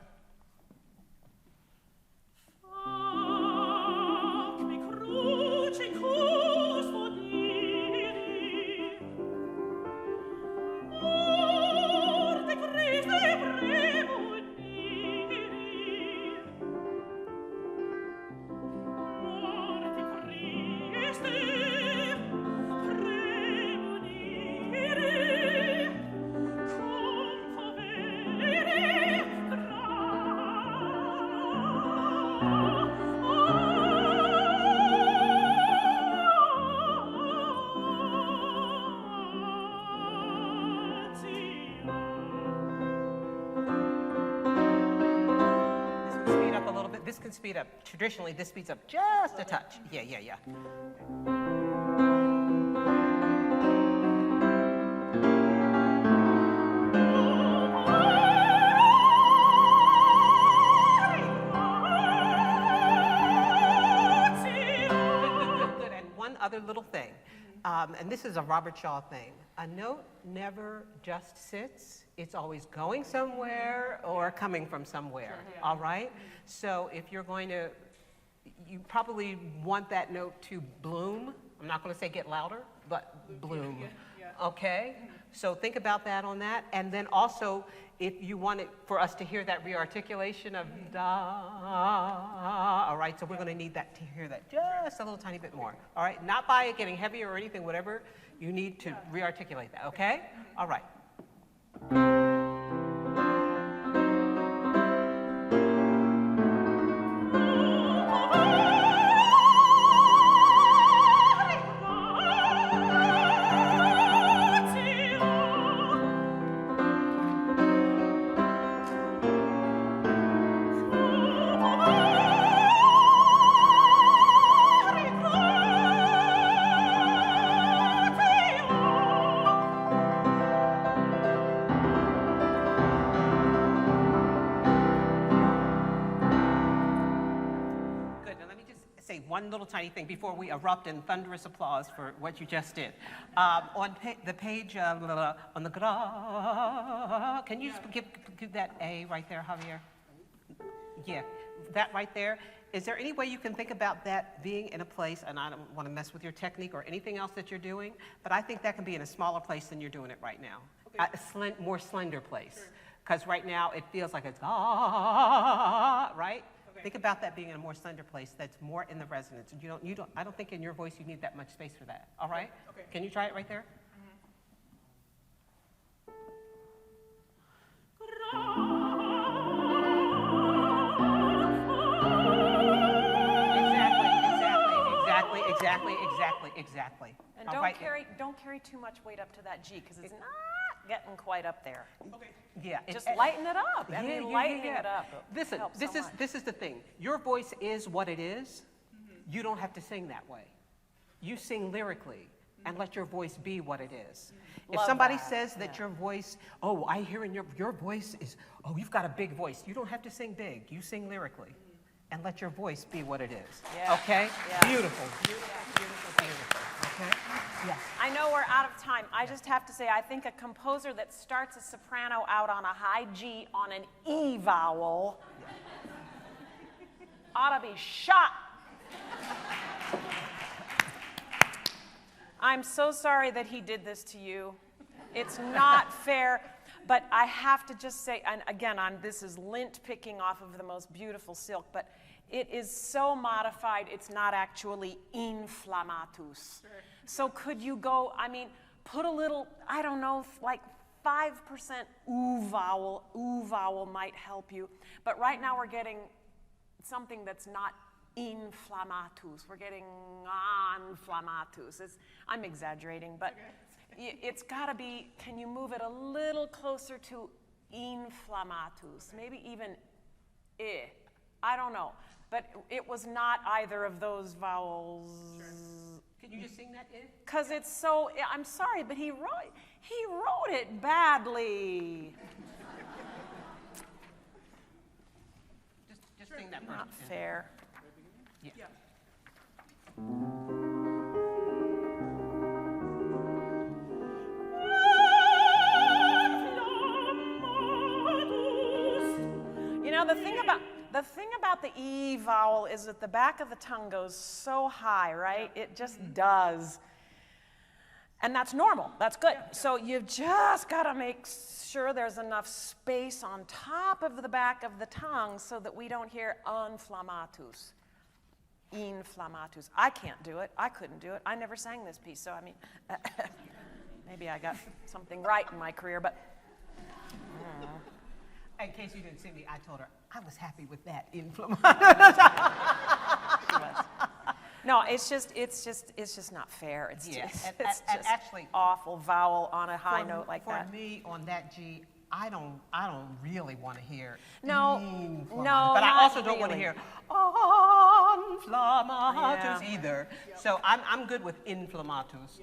Premo
can speed up. Traditionally, this speeds up just a touch. Yeah, yeah, yeah. Good. And one other little thing, and this is a Robert Shaw thing. A note never just sits. It's always going somewhere or coming from somewhere, all right? So if you're going to, you probably want that note to bloom. I'm not going to say get louder, but bloom, okay? So think about that on that. And then also, if you want it for us to hear that rearticulation of da, all right? So we're going to need that to hear that just a little tiny bit more, all right? Not by it getting heavier or anything, whatever. You need to rearticulate that, okay? All right. One little tiny thing before we erupt in thunderous applause for what you just did. On the page, on the gra, can you just give that A right there, Javier? Yeah, that right there. Is there any way you can think about that being in a place, and I don't want to mess with your technique or anything else that you're doing, but I think that can be in a smaller place than you're doing it right now. Okay. A more slender place. Because right now it feels like it's right? Okay. Think about that being in a more slender place that's more in the resonance. I don't think in your voice you need that much space for that. All right? Okay. Can you try it right there? Exactly.
And don't carry too much weight up to that G because it's not getting quite up there. Okay.
Yeah.
Just lighten it up. Lightening it up.
Listen, this is the thing. Your voice is what it is. Mm-hmm. You don't have to sing that way. You sing lyrically and let your voice be what it is. Mm-hmm. If somebody says that your voice, I hear in your voice is, you've got a big voice. You don't have to sing big. You sing lyrically. And let your voice be what it is. Yeah. Okay? Yeah. Beautiful. Okay? Yes.
I know we're out of time. I just have to say, I think a composer that starts a soprano out on a high G on an E vowel ought to be shot. I'm so sorry that he did this to you. It's not fair. But I have to just say, and again, this is lint picking off of the most beautiful silk, but it is so modified, it's not actually inflammatus. Sure. So could you go, put a little, I don't know, like 5% oo vowel might help you. But right now we're getting something that's not inflammatus. We're getting inflammatus. I'm exaggerating, but it's got to be, can you move it a little closer to inflammatus? Maybe even I don't know. But it was not either of those vowels.
Sure. Can you just sing that
Because it's so, I'm sorry, but he wrote it badly.
Just sing that part.
Not fair.
Yeah.
The thing about the E vowel is that the back of the tongue goes so high, right? It just does. And that's normal. That's good. So you've just got to make sure there's enough space on top of the back of the tongue so that we don't hear inflammatus. Inflammatus. I can't do it. I couldn't do it. I never sang this piece, so maybe I got something right in my career, but
in case you didn't see me, I told her I was happy with that inflammatus.
No, it's just not fair. It's just
actually
awful vowel on a high note like that.
For me, on that G, I don't really want to hear
No,
Inflammatus,
no,
but I
not
also don't want to
really.
hear Inflammatus either. So I'm good with Inflammatus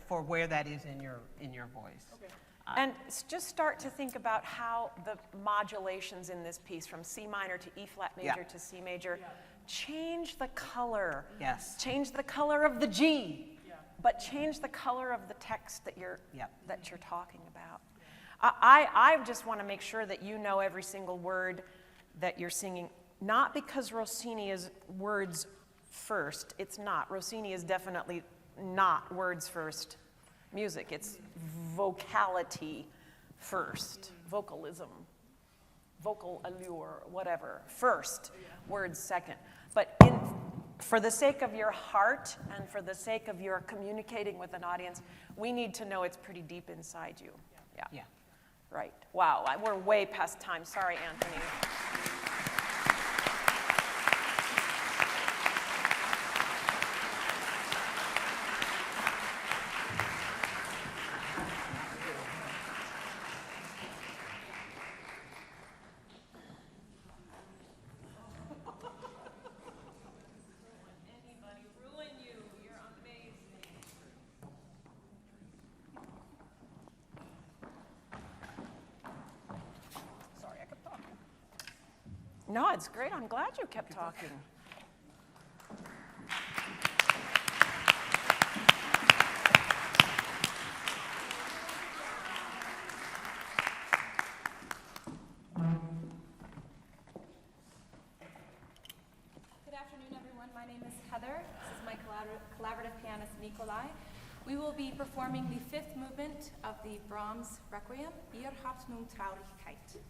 for where that is in your voice.
And just start to think about how the modulations in this piece, from C minor to E flat major to C major, change the color.
Yes.
Change the color of the G, but change the color of the text that you're talking about. I just want to make sure that you know every single word that you're singing, not because Rossini is words first. It's not. Rossini is definitely not words first music. It's vocality first, vocalism, vocal allure, whatever, first, words second. But for the sake of your heart and for the sake of your communicating with an audience, we need to know it's pretty deep inside you. Yeah. Right. Wow, we're way past time. Sorry, Anthony. No, it's great. I'm glad you kept talking.
Good afternoon, everyone. My name is Heather. This is my collaborative pianist, Nikolay. We will be performing the fifth movement of the Brahms Requiem, Ihr habt nun traurigkeit.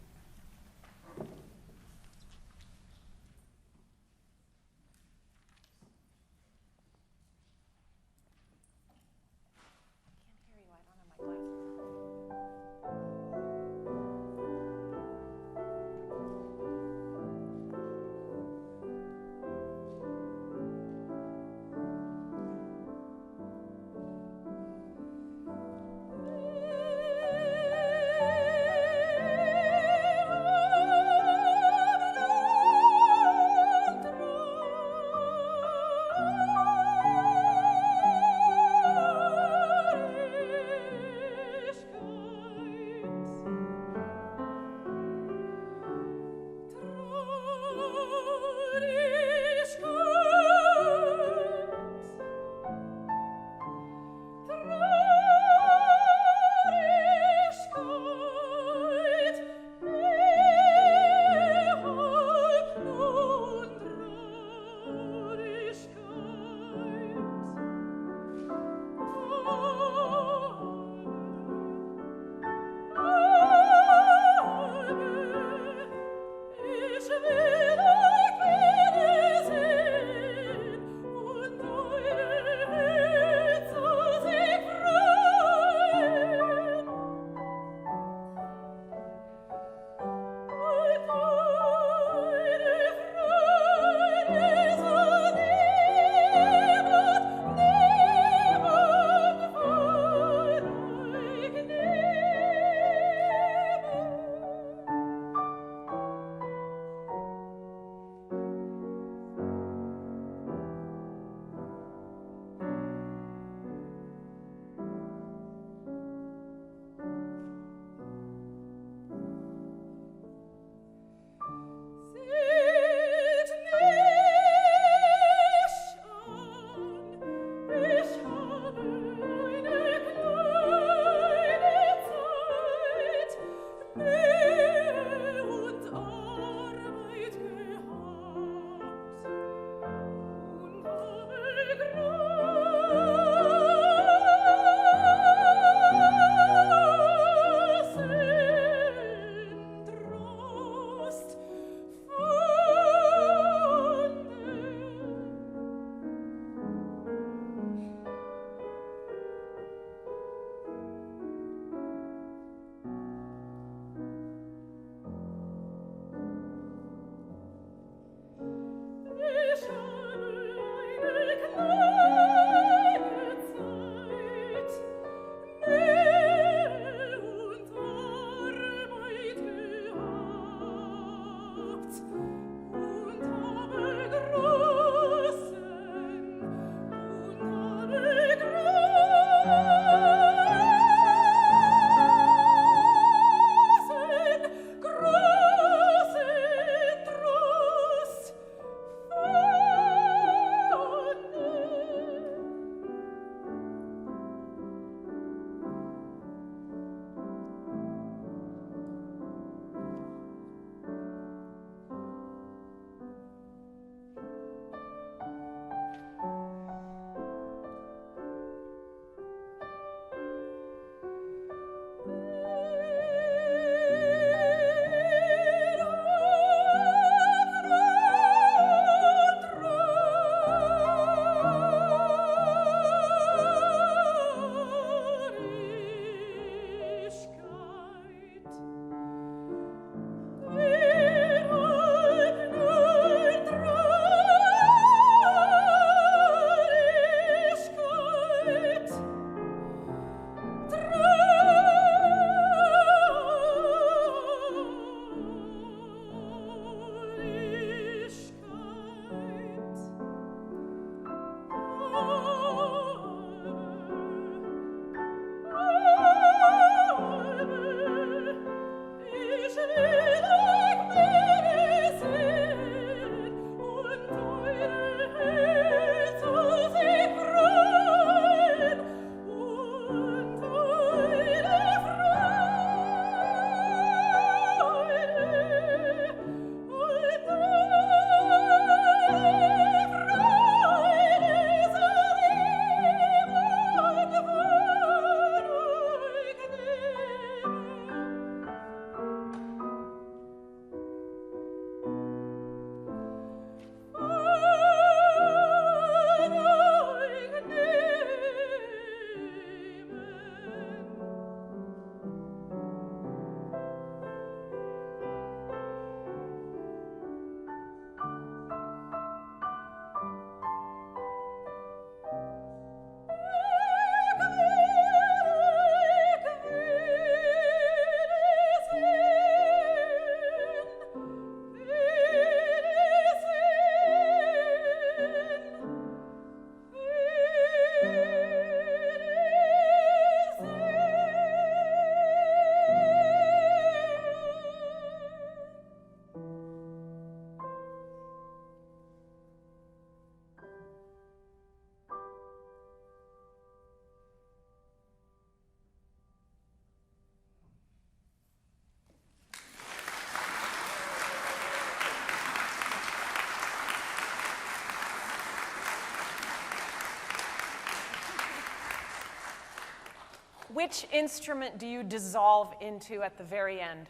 Which instrument do you dissolve into at the very end?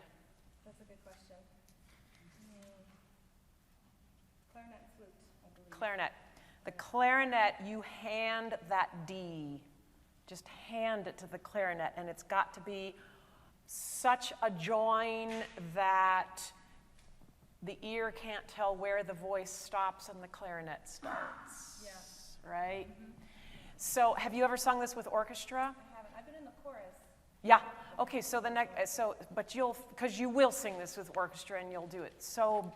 That's a good question. Clarinet, flute, I believe.
Clarinet. The clarinet, you hand that D. Just hand it to the clarinet, and it's got to be such a join that the ear can't tell where the voice stops and the clarinet starts.
Yeah.
Right? Mm-hmm. So, have you ever sung this with orchestra?
I haven't. I've been in the chorus.
Yeah. Okay. So but because you will sing this with orchestra, and you'll do it so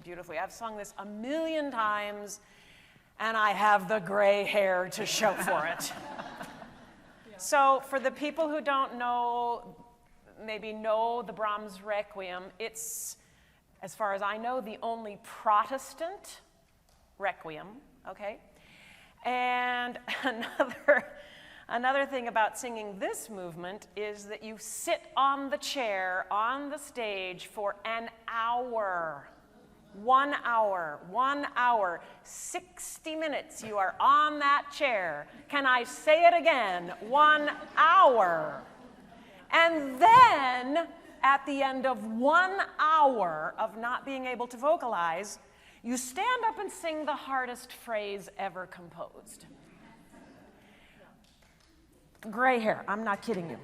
beautifully. I've sung this a million times, and I have the gray hair to show for it.
Yeah.
So, for the people who don't know, maybe know the Brahms Requiem, it's, as far as I know, the only Protestant requiem. Okay. And another thing about singing this movement is that you sit on the chair on the stage for an hour. 1 hour, 1 hour, 60 minutes you are on that chair. Can I say it again? 1 hour. And then, at the end of 1 hour of not being able to vocalize, you stand up and sing the hardest phrase ever composed. Gray hair, I'm not kidding you.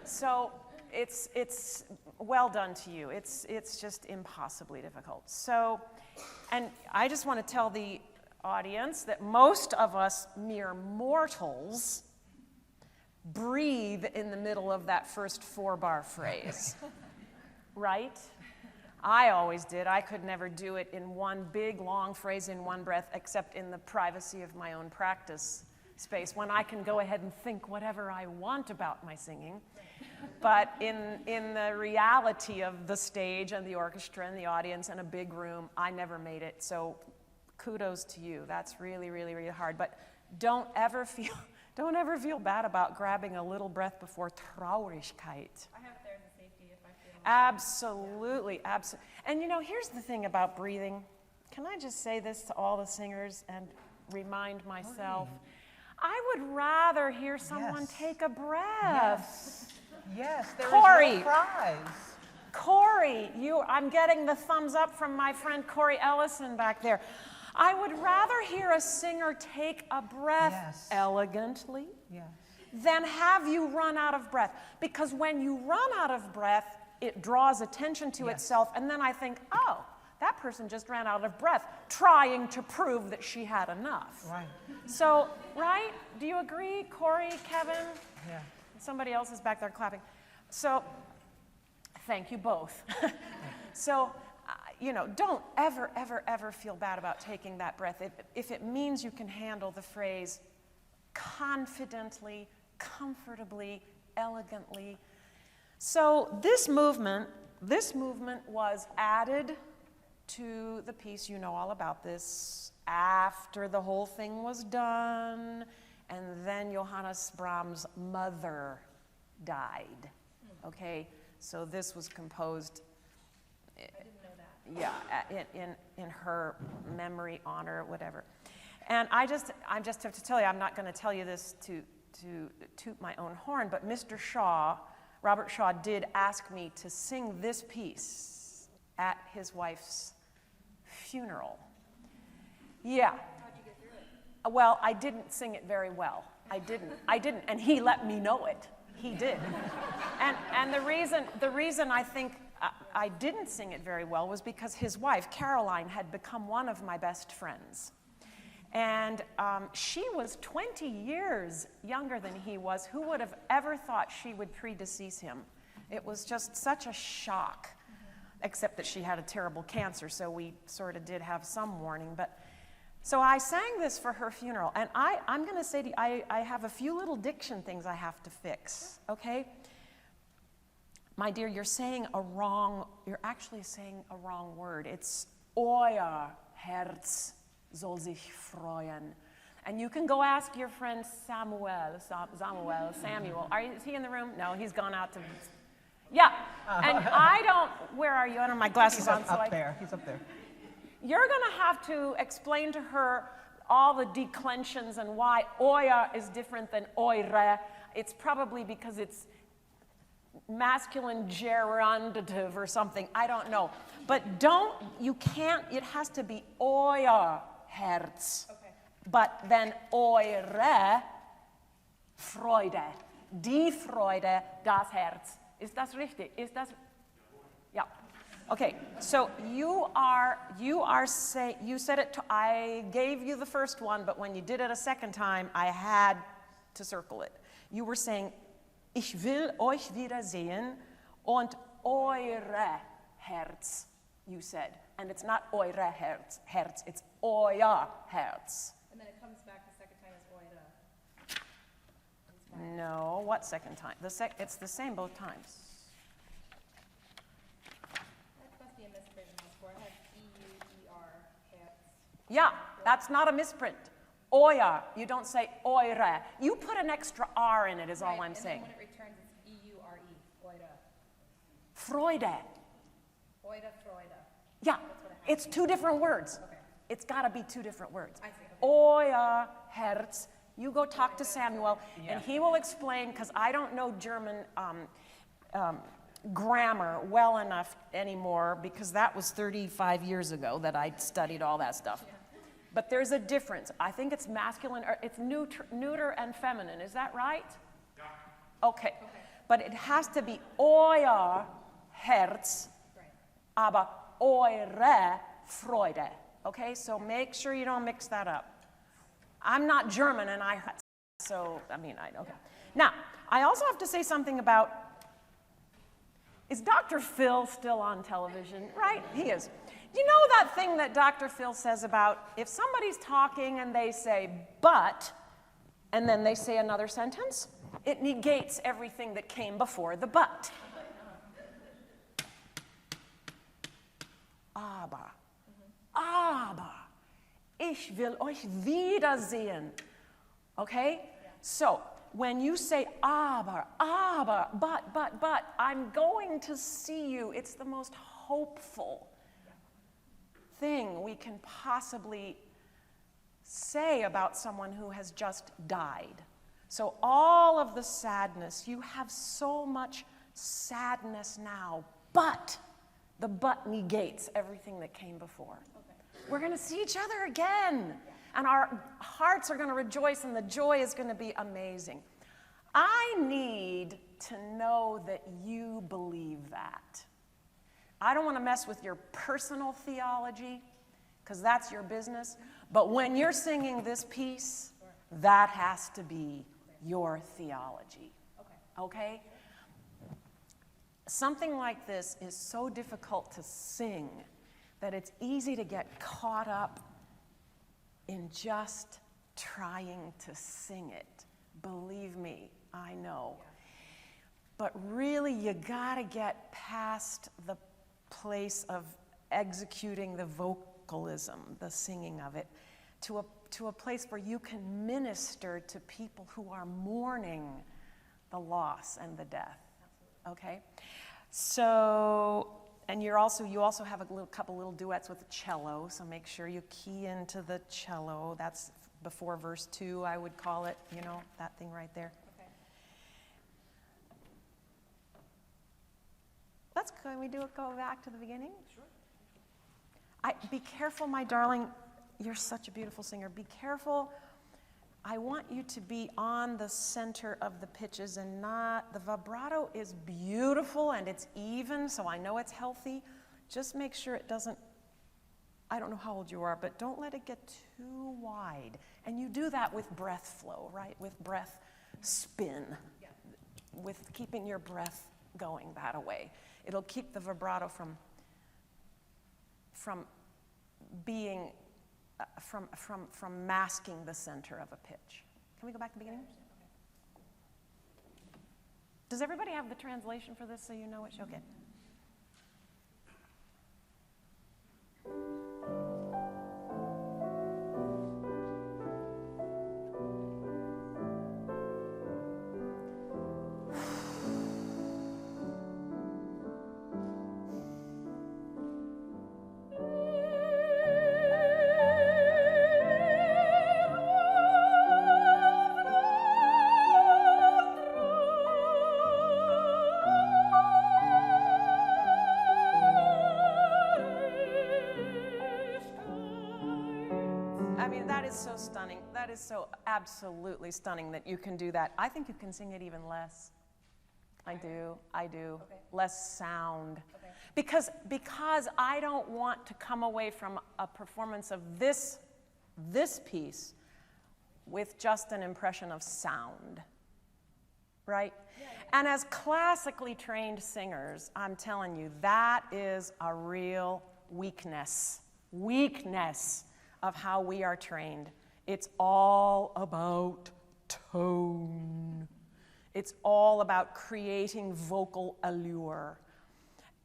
So it's well done to you. It's just impossibly difficult. So, and I just want to tell the audience that most of us mere mortals breathe in the middle of that first 4-bar phrase, right? I always did. I could never do it in one big, long phrase in one breath, except in the privacy of my own practice space, when I can go ahead and think whatever I want about my singing. But in the reality of the stage and the orchestra and the audience and a big room, I never made it. So kudos to you. That's really, really, really hard. But don't ever feel bad about grabbing a little breath before traurigkeit.
I have it there as a safety if I feel.
Absolutely, absolutely. And here's the thing about breathing. Can I just say this to all the singers and remind myself? I would rather hear someone take a breath.
Yes, there
Corey.
is no prize.
Corey, I'm getting the thumbs up from my friend Corey Ellison back there. I would rather hear a singer take a breath elegantly than have you run out of breath. Because when you run out of breath, it draws attention to itself, and then I think, oh, that person just ran out of breath, trying to prove that she had enough.
Right.
So, right? Do you agree, Corey, Kevin?
Yeah.
Somebody else is back there clapping. So, thank you both. So, don't ever, ever, ever feel bad about taking that breath. If it means you can handle the phrase confidently, comfortably, elegantly. So this movement was added to the piece, you know all about this, after the whole thing was done, and then Johannes Brahms' mother died. Okay, so this was composed.
I didn't know that.
Yeah, in her memory, honor, whatever. And I just have to tell you, I'm not going to tell you this to toot my own horn, but Mr. Shaw, Robert Shaw, did ask me to sing this piece at his wife's funeral. Yeah.
How'd you get through it?
Well, I didn't sing it very well. I didn't, and he let me know it. He did. And the reason I think I didn't sing it very well was because his wife, Caroline, had become one of my best friends. And she was 20 years younger than he was. Who would have ever thought she would predecease him? It was just such a shock, except that she had a terrible cancer, so we sort of did have some warning. But so I sang this for her funeral, and I'm going to say to you, I have a few little diction things I have to fix, okay? My dear, you're actually saying a wrong word. It's euer Herz soll sich freuen. And you can go ask your friend Samuel. Is he in the room? No, he's gone out to... Yeah, and I don't... Where are you? I don't have my glasses on.
He's up there.
You're going to have to explain to her all the declensions and why euer is different than eure. It's probably because it's masculine gerondative or something. I don't know. But you can't, it has to be euer Herz.
Okay.
But then eure Freude. Die Freude, das Herz. Ist das richtig? Ist das? Yeah. Okay, so you said it, I gave you the first one, but when you did it a second time, I had to circle it. You were saying, ich will euch wiedersehen und eure Herz, you said. And it's not eure Herz, it's euer Herz.
And then it comes back the second time as eure.
No, what second time? It's the same both times.
That must be a misprint in this where I have E-U-E-R, Herz.
Yeah, that's not a misprint. Euer, you don't say eure. You put an extra R in it is all I'm saying.
And then when it returns, it's E-U-R-E, eure.
Freude.
Eure, Freude.
Yeah,
That's what I have.
it's two different words.
Okay.
It's got to be two different words.
I see, okay.
Euer Herz. You go talk to Samuel, and he will explain, because I don't know German grammar well enough anymore, because that was 35 years ago that I studied all that stuff.
Yeah.
But there's a difference. I think it's masculine, or it's neuter and feminine. Is that right? Yeah. Okay. But it has to be euer Herz,
Right.
aber eure Freude. Okay, so make sure you don't mix that up. I'm not German, and so, I mean, okay. Now, I also have to say something about, is Dr. Phil still on television? Right, he is. Do you know that thing that Dr. Phil says about if somebody's talking and they say, but, and then they say another sentence, it negates everything that came before the but. Aber, ich will euch wiedersehen. Okay? So, when you say aber, but, I'm going to see you, it's the most hopeful thing we can possibly say about someone who has just died. So all of the sadness, you have so much sadness now, but the but negates everything that came before. We're going to see each other again, and our hearts are going to rejoice, and the joy is going to be amazing. I need to know that you believe that. I don't want to mess with your personal theology, because that's your business, but when you're singing this piece, that has to be your theology. Okay? Something like this is so difficult to sing that it's easy to get caught up in just trying to sing it. Believe me, I know. But really, you gotta get past the place of executing the vocalism, the singing of it, to a place where you can minister to people who are mourning the loss and the death. Okay? So, and you also have a couple little duets with the cello, so make sure you key into the cello. That's before verse 2, I would call it, you know, that thing right there. Okay. Can we go back to the beginning? Sure. Be careful, my darling. You're such a beautiful singer. Be careful. I want you to be on the center of the pitches and not, the vibrato is beautiful and it's even, so I know it's healthy. Just make sure it doesn't, I don't know how old you are, but don't let it get too wide. And you do that with breath flow, right? With breath spin, with keeping your breath going that way. It'll keep the vibrato from being, from masking the center of a pitch. Can we go back to the beginning? Does everybody have the translation for this so you know what she'll get? is so stunning. That is so absolutely stunning that you can do that. I think you can sing it even less. I do.
Okay.
Less sound.
Okay.
Because I don't want to come away from a performance of this piece with just an impression of sound, right?
Yeah.
And as classically trained singers, I'm telling you, that is a real weakness of how we are trained. It's all about tone. It's all about creating vocal allure.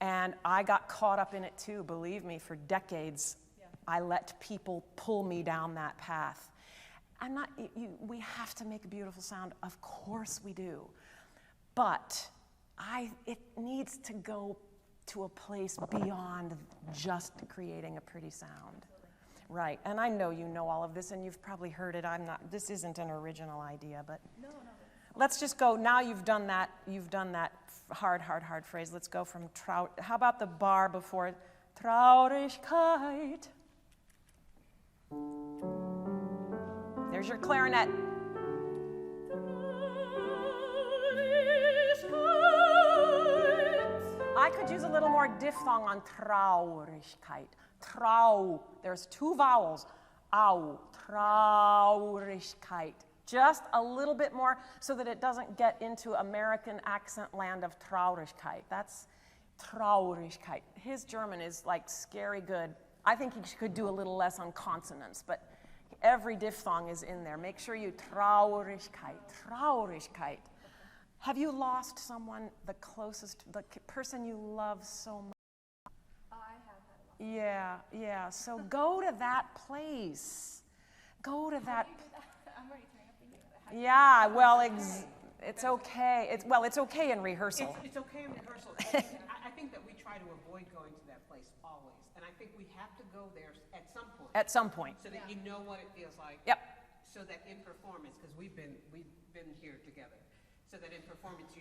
And I got caught up in it too, believe me, for decades.
Yeah.
I let people pull me down that path. We have to make a beautiful sound, of course we do. But it needs to go to a place beyond just creating a pretty sound. Right, and I know you know all of this, and you've probably heard it. This isn't an original idea, but
No.
let's just go. Now you've done that hard phrase. Let's go from how about the bar before it? Traurigkeit. There's your clarinet. I could use a little more diphthong on traurigkeit. There's two vowels. Au, traurigkeit. Just a little bit more so that it doesn't get into American accent land of traurigkeit. That's traurigkeit. His German is like scary good. I think he could do a little less on consonants, but every diphthong is in there. Make sure you traurigkeit. Have you lost someone, the person you love so much?
I have had a lot.
Yeah. So go to that place. Go to that.
I'm already turning up the heat.
Yeah, well, it's okay. It's okay in rehearsal.
It's okay in rehearsal. I think that we try to avoid going to that place always. And I think we have to go there at some point.
At some point.
So that you know what it feels like.
Yep.
So that in performance, because we've been here together, so that in performance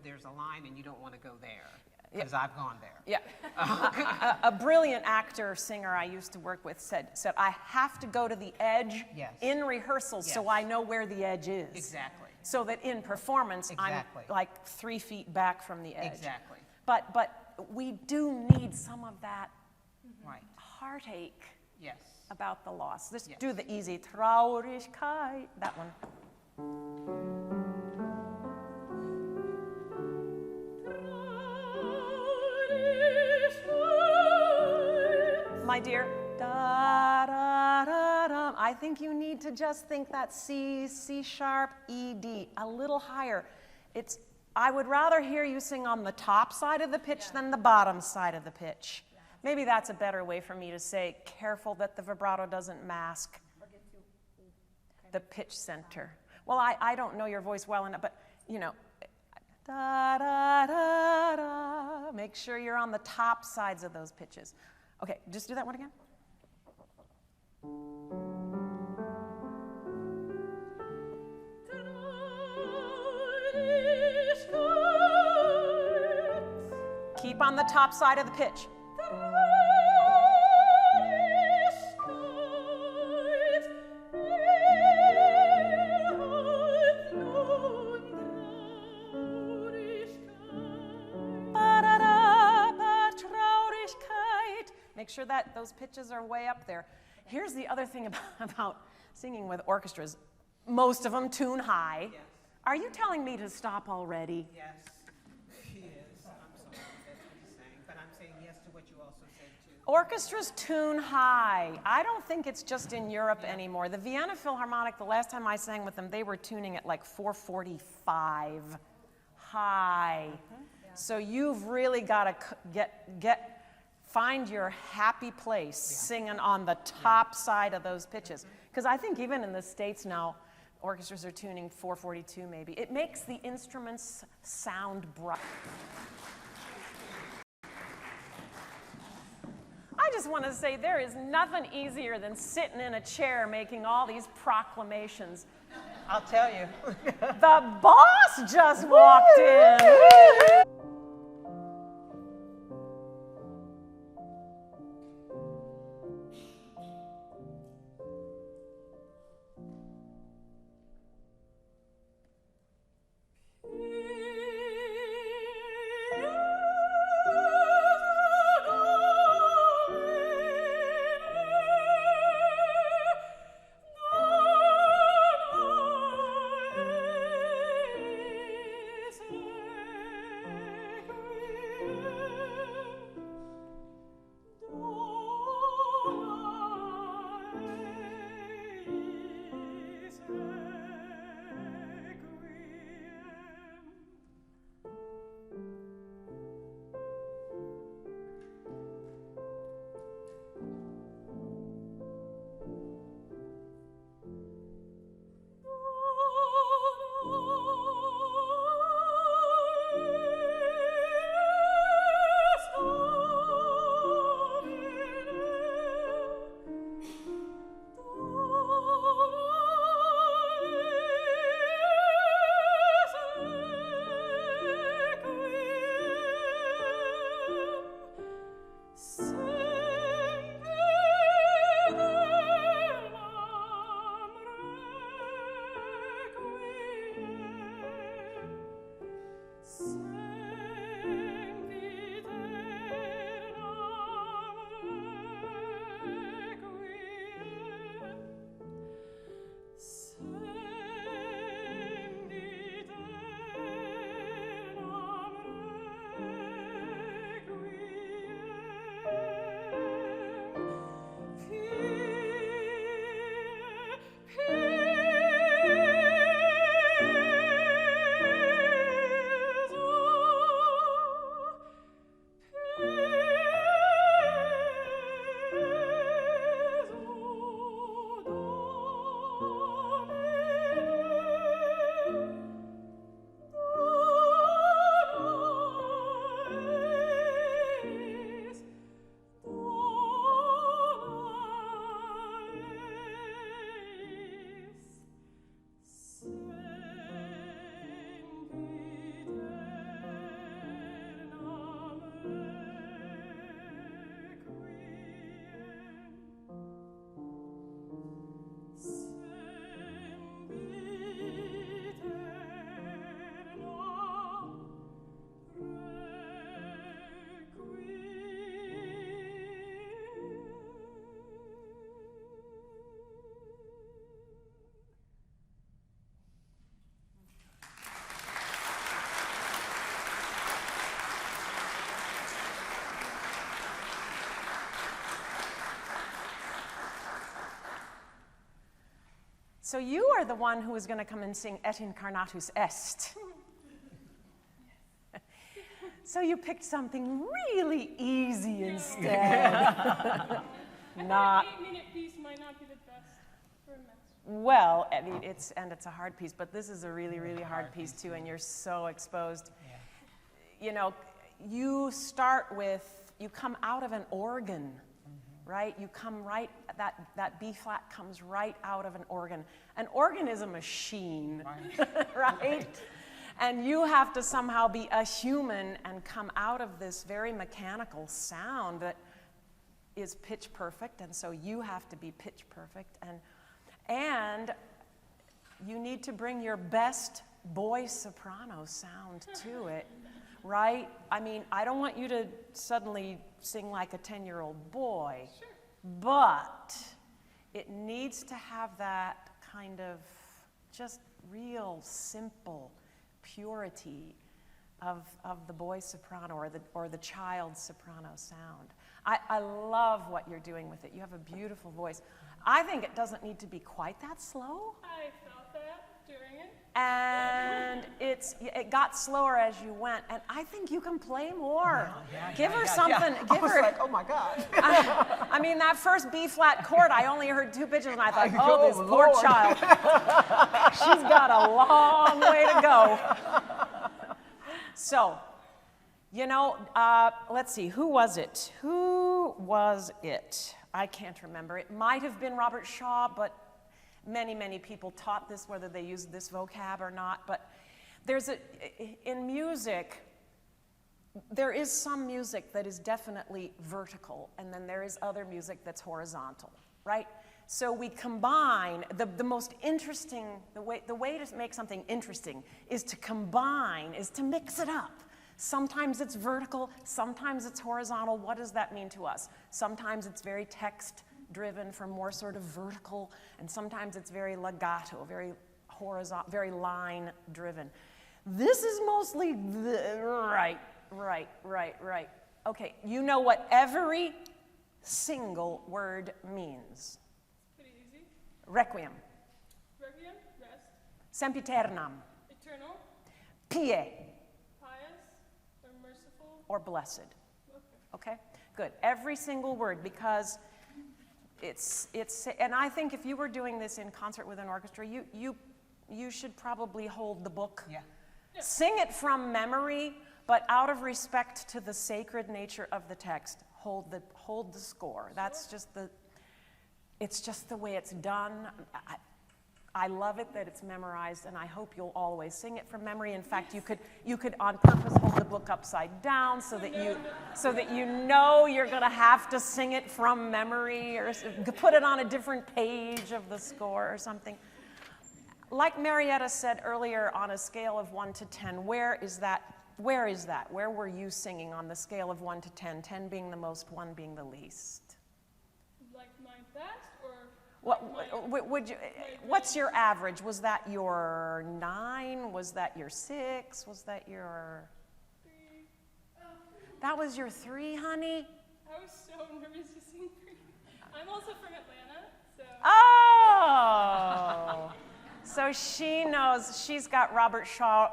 there's a line and you don't want to go there. Because I've gone there.
Yeah. A brilliant actor, singer I used to work with said, I have to go to the edge in rehearsals so I know where the edge is.
Exactly.
So that in performance,
Exactly.
I'm like 3 feet back from the edge.
Exactly.
But we do need some of that
Right.
heartache
Yes.
about the loss. Let's
Yes.
do the easy traurigkeit, that one. My dear, da, da, da, da. I think you need to just think that C sharp, E, D, a little higher. I would rather hear you sing on the top side of the pitch than the bottom side of the pitch. Maybe that's a better way for me to say, careful that the vibrato doesn't mask the pitch center. Well, I don't know your voice well enough, but da, da, da, da. Make sure you're on the top sides of those pitches. Okay, just do that one again. Keep on the top side of the pitch. Make sure that those pitches are way up there. Here's the other thing about singing with orchestras. Most of them tune high.
Yes.
Are you telling me to stop already?
Yes. He is. I'm sorry. That's what he's saying. But I'm saying yes to what you also said too.
Orchestras tune high. I don't think it's just in Europe anymore. The Vienna Philharmonic, the last time I sang with them, they were tuning at like 445 high. So you've really got to find your happy place singing on the top side of those pitches. Because I think even in the States now, orchestras are tuning 442 maybe. It makes the instruments sound bright. I just want to say there is nothing easier than sitting in a chair making all these proclamations.
I'll tell you.
The boss just walked in. So you are the one who is going to come and sing Et incarnatus est. So you picked something really easy instead. Not.
An 8-minute piece might not be the best for a master.
Well, I mean, it's a hard piece, but this is a really, really hard piece too, and you're so exposed. Yeah. You know, you start with, you come out of an organ, right? You come right, that B flat comes right out of an organ. An organ is a machine, right? And you have to somehow be a human and come out of this very mechanical sound that is pitch perfect, and so you have to be pitch perfect, and you need to bring your best boy soprano sound to it, right? I mean, I don't want you to suddenly sing like a 10-year-old boy, sure, but it needs to have that kind of just real simple purity of the boy soprano or the child soprano sound. I love what you're doing with it. You have a beautiful voice. I think it doesn't need to be quite that slow.
I felt that during it.
And it got slower as you went, and I think you can play more. Give her something.
Yeah.
Give
I was
her.
like, oh my God.
I mean, that first B flat chord, I only heard 2 pitches, and I thought,
Oh,
this poor
Lord.
child. She's got a long way to go. So, you know, let's see, who was it? Who was it? I can't remember. It might have been Robert Shaw, but many, many people taught this, whether they used this vocab or not. But in music, there is some music that is definitely vertical, and then there is other music that's horizontal, right? So we combine, the most interesting, the way to make something interesting is to combine, is to mix it up. Sometimes it's vertical, sometimes it's horizontal. What does that mean to us? Sometimes it's very text-driven for more sort of vertical, and sometimes it's very legato, very horizontal, very line-driven. This is mostly right. Okay, you know what every single word means.
Pretty easy.
Requiem,
Requiem, rest.
sempiternam,
Eternal,
pie,
pious, or merciful.
or blessed.
Okay.
Okay, good. Every single word, because it's, and I think if you were doing this in concert with an orchestra, you should probably hold the book.
Yeah.
Sing it from memory, but out of respect to the sacred nature of the text, hold the score. That's just it's just the way it's done. I love it that it's memorized, and I hope you'll always sing it from memory. In fact, you could on purpose hold the book upside down so that you know you're going to have to sing it from memory, or put it on a different page of the score or something. Like Marietta said earlier, on a scale of 1 to 10, where is that? Where were you singing on the scale of 1 to 10, 10 being the most, 1 being the least?
Like my best, or
what's your average? Was that your 9? Was that your 6? Was that your
3?
That was your 3, honey?
I was so nervous to sing 3. I'm also from Atlanta, so.
Oh! So she knows, she's got Robert Shaw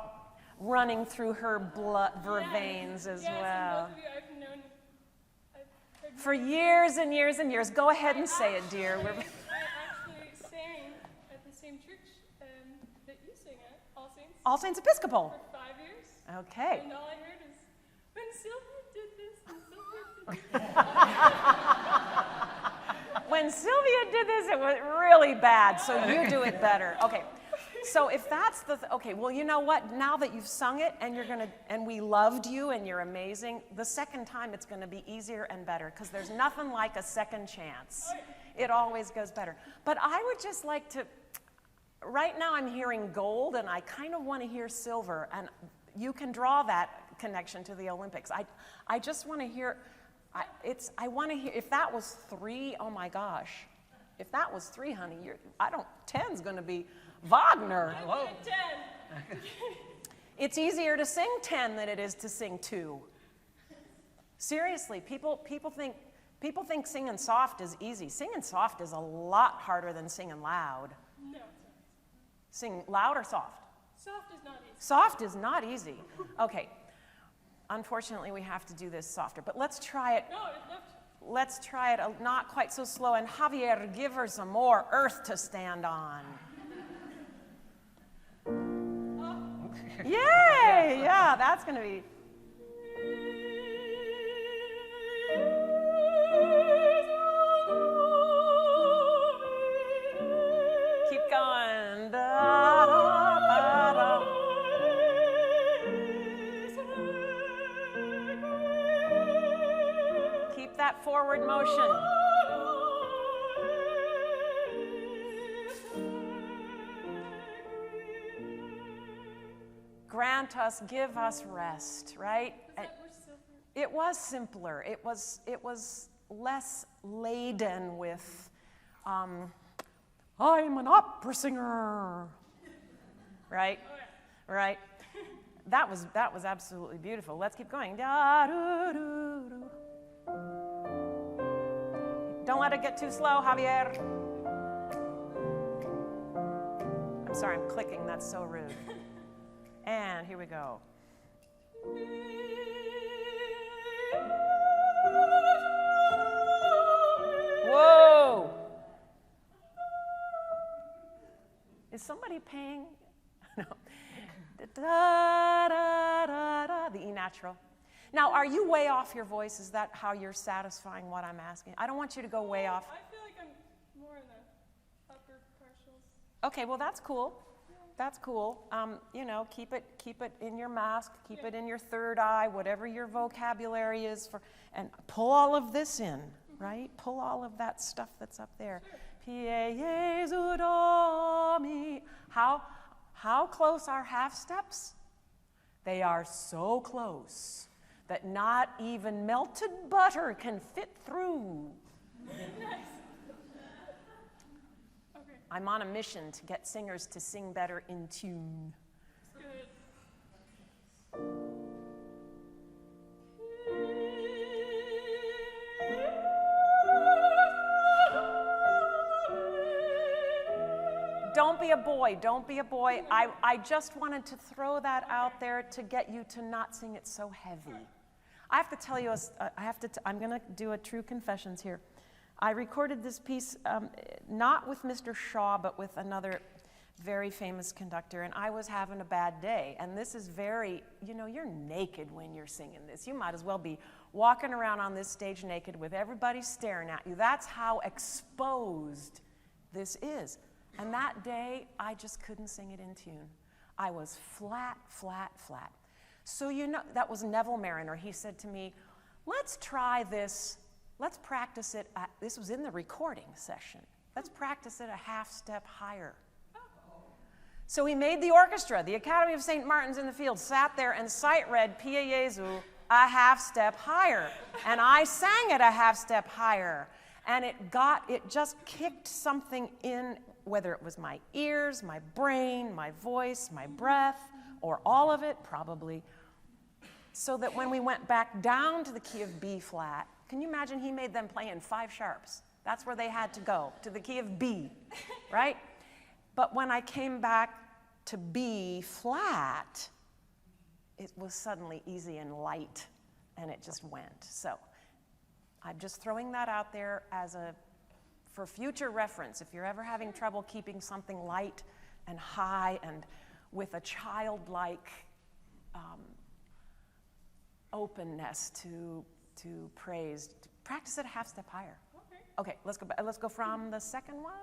running through her veins as well.
And both of you I've heard
For years and years and years. Go ahead and say it, dear.
I actually sang at the same church that you sing at, All Saints.
All Saints Episcopal.
For 5 years.
Okay.
And all I heard is, when Sylvia did this, and Sylvia did this.
When Sylvia did this, it was really bad, so you do it better. Okay, so if that's okay, well, you know what? Now that you've sung it and we loved you and you're amazing, the second time it's gonna be easier and better, because there's nothing like a second chance. It always goes better. But I would just like to, right now I'm hearing gold, and I kind of want to hear silver, and you can draw that connection to the Olympics. I just want to hear. I want to hear, if that was 3, oh my gosh. If that was 3, honey, 10's going to be Wagner.
Hello. 10.
It's easier to sing 10 than it is to sing 2. Seriously, people think singing soft is easy. Singing soft is a lot harder than singing loud.
No.
Sing loud or soft?
Soft is not easy.
Soft is not easy. Okay. Unfortunately, we have to do this softer, but let's try it.
No, it left.
Let's try it not quite so slow. And Javier, give her some more earth to stand on. Yay! Yeah, that's going to be. Keep going. Da, da, da, da. Keep that forward motion. Grant us, give us rest, right? It was simpler. It was less laden with, I'm an opera singer, right?
Oh, yeah.
Right. That was absolutely beautiful. Let's keep going. Da-do-do-do. Don't let it get too slow, Javier. I'm sorry, I'm clicking. That's so rude. And here we go. Whoa! Is somebody paying? No. Da, da, da, da, the E natural. Now, are you way off your voice? Is that how you're satisfying what I'm asking? I don't want you to go way off.
I feel like I'm more in the upper partials.
Okay, well, that's cool. That's cool. You know, keep it in your mask, keep it in your third eye, whatever your vocabulary is for, and pull all of this in, right? Pull all of that stuff that's up there. Pie Jesu Domi. How close are half steps? They are so close that not even melted butter can fit through. I'm on a mission to get singers to sing better in tune.
Good.
Don't be a boy. Don't be a boy. I just wanted to throw that out there to get you to not sing it so heavy. I have to tell you, I'm going to do a true confessions here. I recorded this piece not with Mr. Shaw, but with another very famous conductor, and I was having a bad day. And this is very, you know, you're naked when you're singing this. You might as well be walking around on this stage naked with everybody staring at you. That's how exposed this is. And that day, I just couldn't sing it in tune. I was flat, flat, flat. So, you know, that was Neville Mariner. He said to me, let's try this. Let's practice it. This was in the recording session. Let's practice it a half step higher. So he made the orchestra. The Academy of St. Martin's in the Fields sat there and sight read Pie Jesu a half step higher. And I sang it a half step higher. And it just kicked something in, whether it was my ears, my brain, my voice, my breath, or all of it, probably. So that when we went back down to the key of B flat, can you imagine he made them play in 5 sharps? That's where they had to go, to the key of B, right? But when I came back to B flat, it was suddenly easy and light, and it just went. So I'm just throwing that out there for future reference. If you're ever having trouble keeping something light and high and with a childlike openness to praise, practice it a half step higher. Okay, let's go from the second one.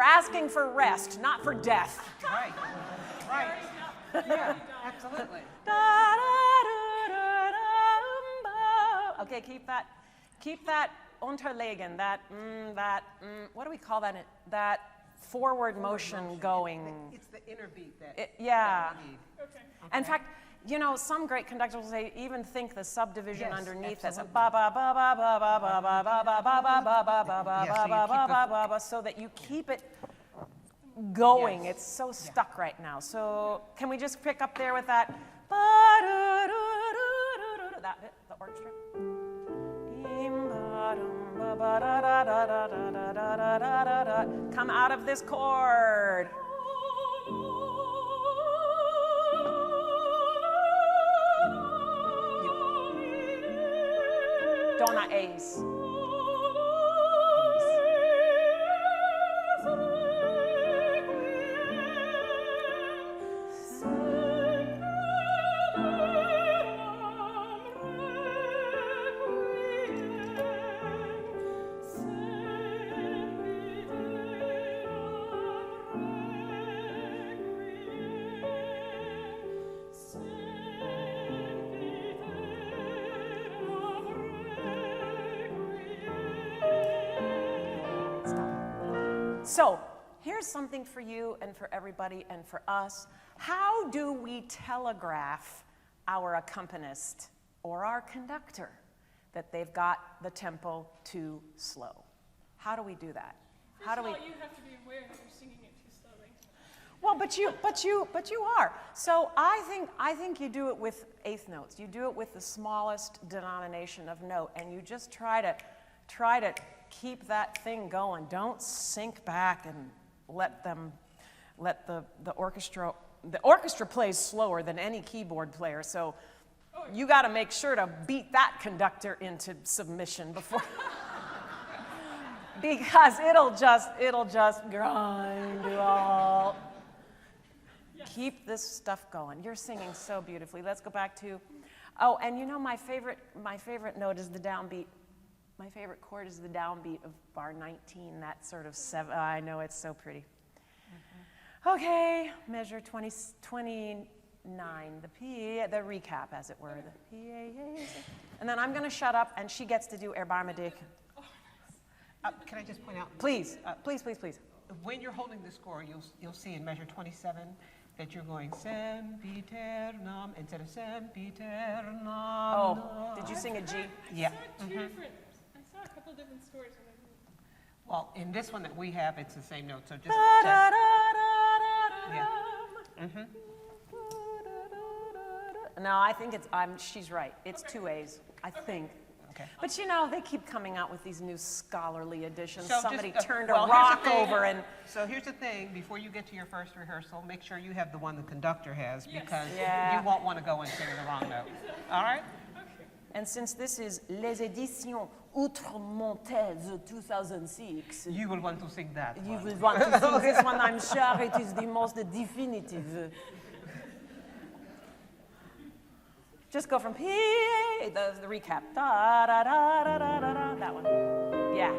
Asking for rest, not for death.
Right. Yeah, absolutely.
Okay, keep that unterlegen, what do we call that? That forward motion going.
It's the inner beat that,
Yeah.
that we need.
Okay.
In fact, you know, some great conductors will say, even think the subdivision
Yes,
underneath as a
absolutely.
ba ba ba ba ba ba ba ba ba ba ba ba ba ba ba ba
Yeah, so you
ba
keep
ba ba ba, so that you keep it going.
Yes.
It's so stuck right now. So can we just pick up there with that? That bit, the orchestra. Come out of this chord. Dona Ace. So, here's something for you and for everybody and for us. How do we telegraph our accompanist or our conductor that they've got the tempo too slow? How do we do that?
First of all, you have to be aware that you're singing it too slowly.
Well, but you are. So I think you do it with eighth notes. You do it with the smallest denomination of note, and you just try to keep that thing going. Don't sink back and let the orchestra. The orchestra plays slower than any keyboard player, so you got to make sure to beat that conductor into submission before. Because it'll just grind you all. Yes. Keep this stuff going. You're singing so beautifully. Let's go back to, oh, and you know my favorite note is the downbeat. My favorite chord is the downbeat of bar 19. That sort of seven. I know, it's so pretty. Mm-hmm. Okay, measure 29. The recap, as it were. The PA, and then I'm going to shut up, and she gets to do Erbarme dich.
Can I just point out?
Please, please.
When you're holding the score, you'll see in measure 27 that you're going sempiternam instead of sempiternam.
Oh, did you sing a G?
Yeah.
I saw different. I saw a couple different scores.
Well, in this one that we have, it's the same note. So just. Yeah. Mm-hmm.
No, I think she's right. It's two A's, I think.
Okay.
But you know, they keep coming out with these new scholarly editions.
So
Somebody
just,
turned
well,
a
here's the
rock
thing.
over and.
So here's the thing, before you get to your first rehearsal, make sure you have the one the conductor has,
Yes.
because
Yeah.
you won't want to go and sing the wrong note. All right?
And since this is Les Éditions Outre-Montaises 2006,
You will want to sing that
you
one.
will want to sing this one. I'm sure it is the most definitive. Just go from P, the recap. Da, da, da, da, da, da, da, that one. Yeah.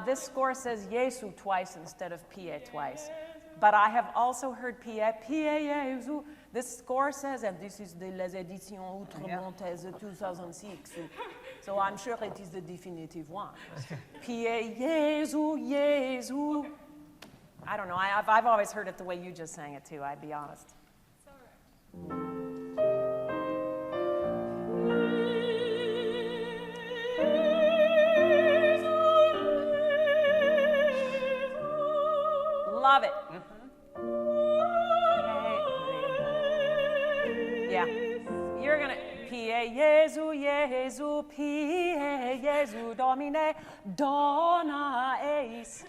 This score says Jesu twice instead of Pie twice. But I have also heard Pie Jesu. This score says, and this is the Les Éditions Outre-Montaises 2006. So I'm sure it is the definitive one. Pie Jesu, Jesu. I don't know. I've always heard it the way you just sang it too, I'd be honest.
It's all right.
Love it. Yeah. You're going to Pie Jesu, Jesu, Pie Jesu, Domine, Dona Eis.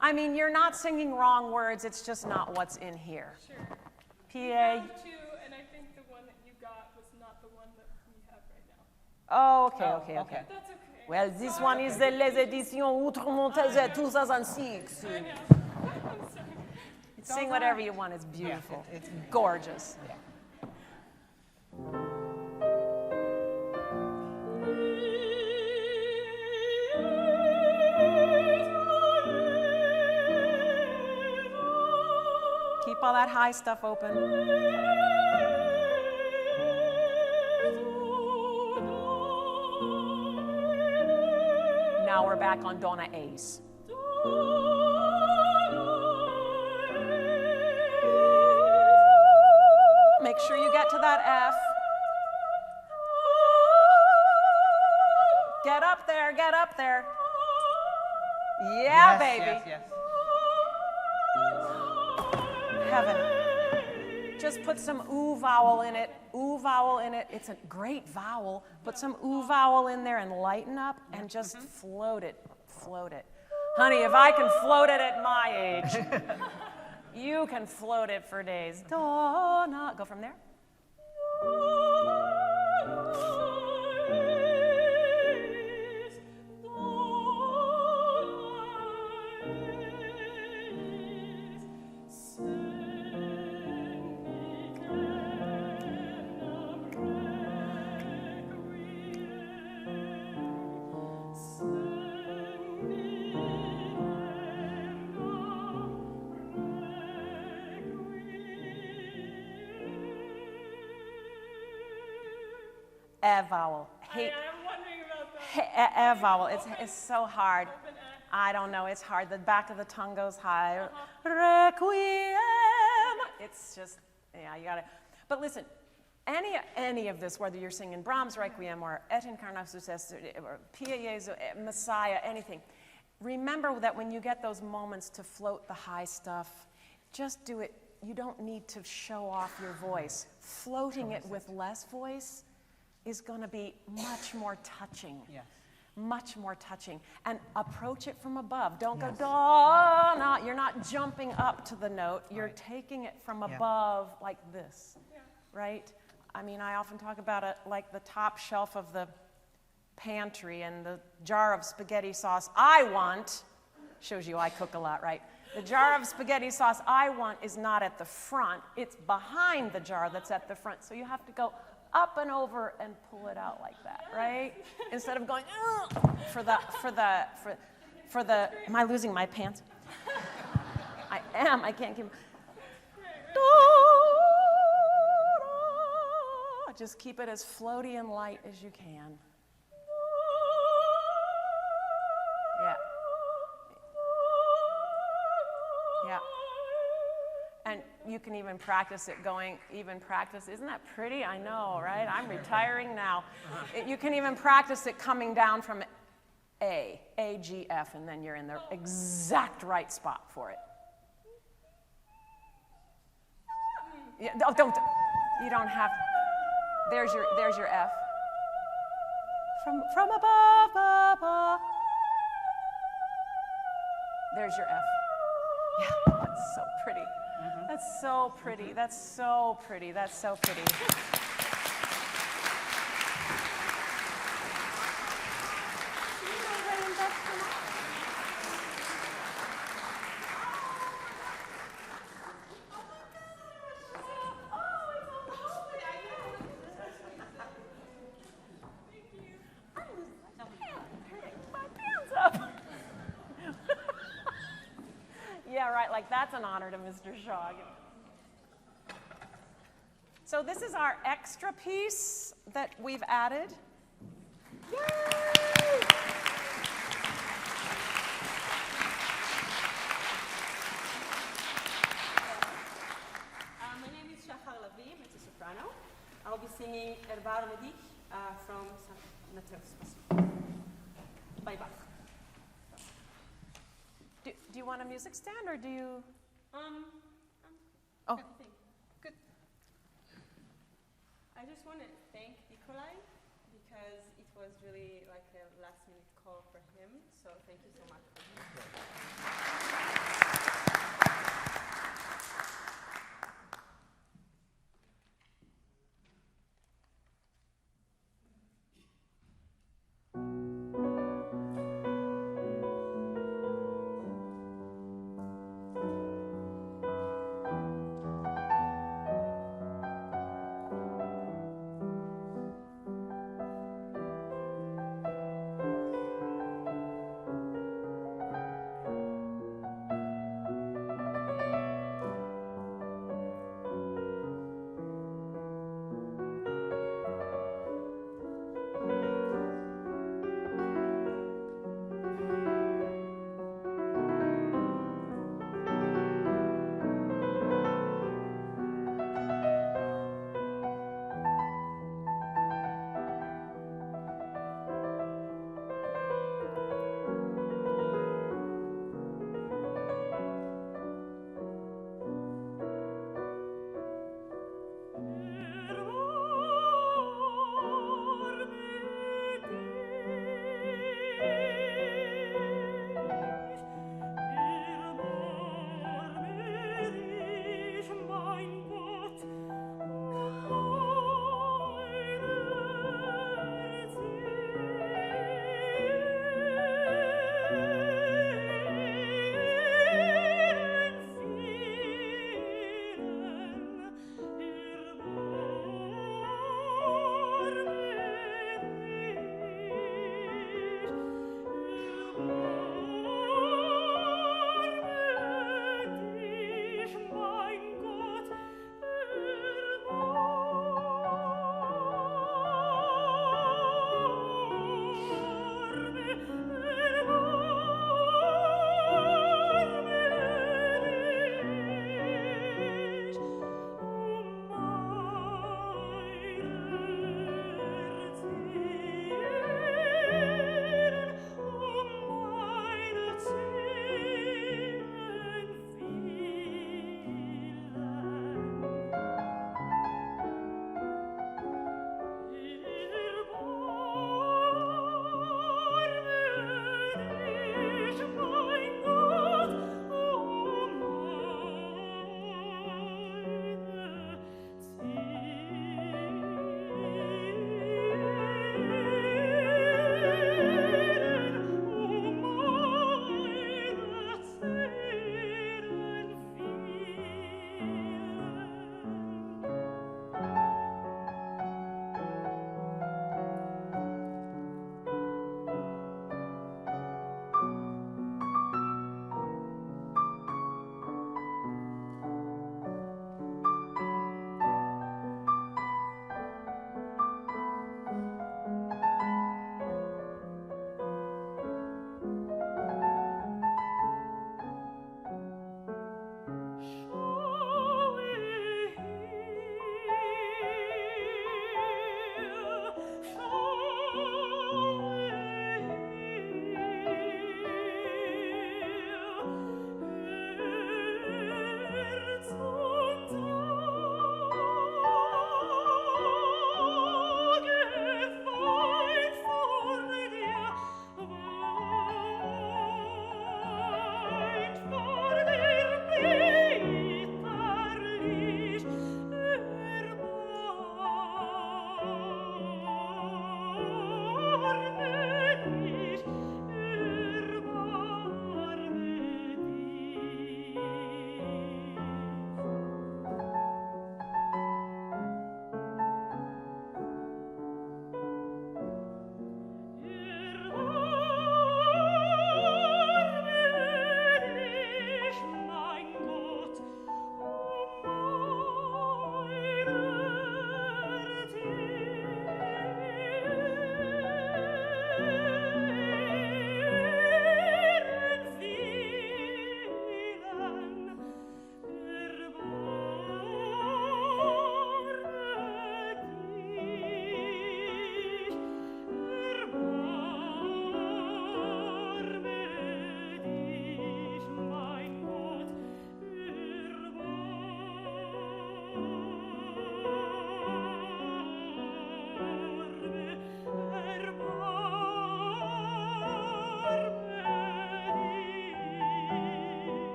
I mean, you're not singing wrong words. It's just not what's in here.
Sure.
Pie.
We have two, and I think the one that you got was not the one that we have right now.
Oh, okay.
That's okay.
Well, this one is the Les Éditions Outre-Montaises 2006.
I know. I'm sorry.
Sing whatever you want. It's beautiful.
Yeah, it's
gorgeous.
Yeah.
Keep all that high stuff open. now we're back on Donna Ace. Make sure you get to that F. Get up there, get up there. Yeah,
yes,
baby.
Yes,
Heaven. Just put some ooh vowel in it. Ooh vowel in it. It's a great vowel. Put some ooh vowel in there and lighten up and just float it. Float it. Honey, if I can float it at my age, you can float it for days. Donna. Go from there. E vowel. Hate.
I'm wondering about that.
E vowel. It's so hard. I don't know. It's hard. The back of the tongue goes high. Requiem. It's just, yeah, you got it. But listen, any of this, whether you're singing Brahms Requiem or Et Incarnatus Est or Pia Jesu, Messiah, anything, remember that when you get those moments to float the high stuff, just do it. You don't need to show off your voice. Floating it with less voice is going to be much more touching.
Yes.
Much more touching. And approach it from above. Don't go, Donna. You're not jumping up to the note. You're taking it from above like this, right? I mean, I often talk about it like the top shelf of the pantry and the jar of spaghetti sauce I want. Shows you I cook a lot, right? The jar of spaghetti sauce I want is not at the front. It's behind the jar that's at the front. So you have to go up and over and pull it out like that, right? Instead of going for the. Am I losing my pants? I am. I can't keep. Just keep it as floaty and light as you can. Yeah. Yeah. And you can even practice it going, isn't that pretty? I know, right? I'm retiring now. You can even practice it coming down from A, G, F, and then you're in the exact right spot for it. Yeah, you don't have, there's your F. From above. There's your F. Yeah, that's so pretty. That's so pretty. That's so pretty. That's so pretty. Yeah, right, like that's an honor to Mr. Shaw. So this is our extra piece that we've added. Yay!
My name is Javier Arrebola, it's a soprano. I'll be singing Erbarme dich from Masterclass by Bach.
Do you want a music stand or do you?
Oh. Good. I just want to thank Nikolay because it was really like a last minute call for him. So thank you so much for him.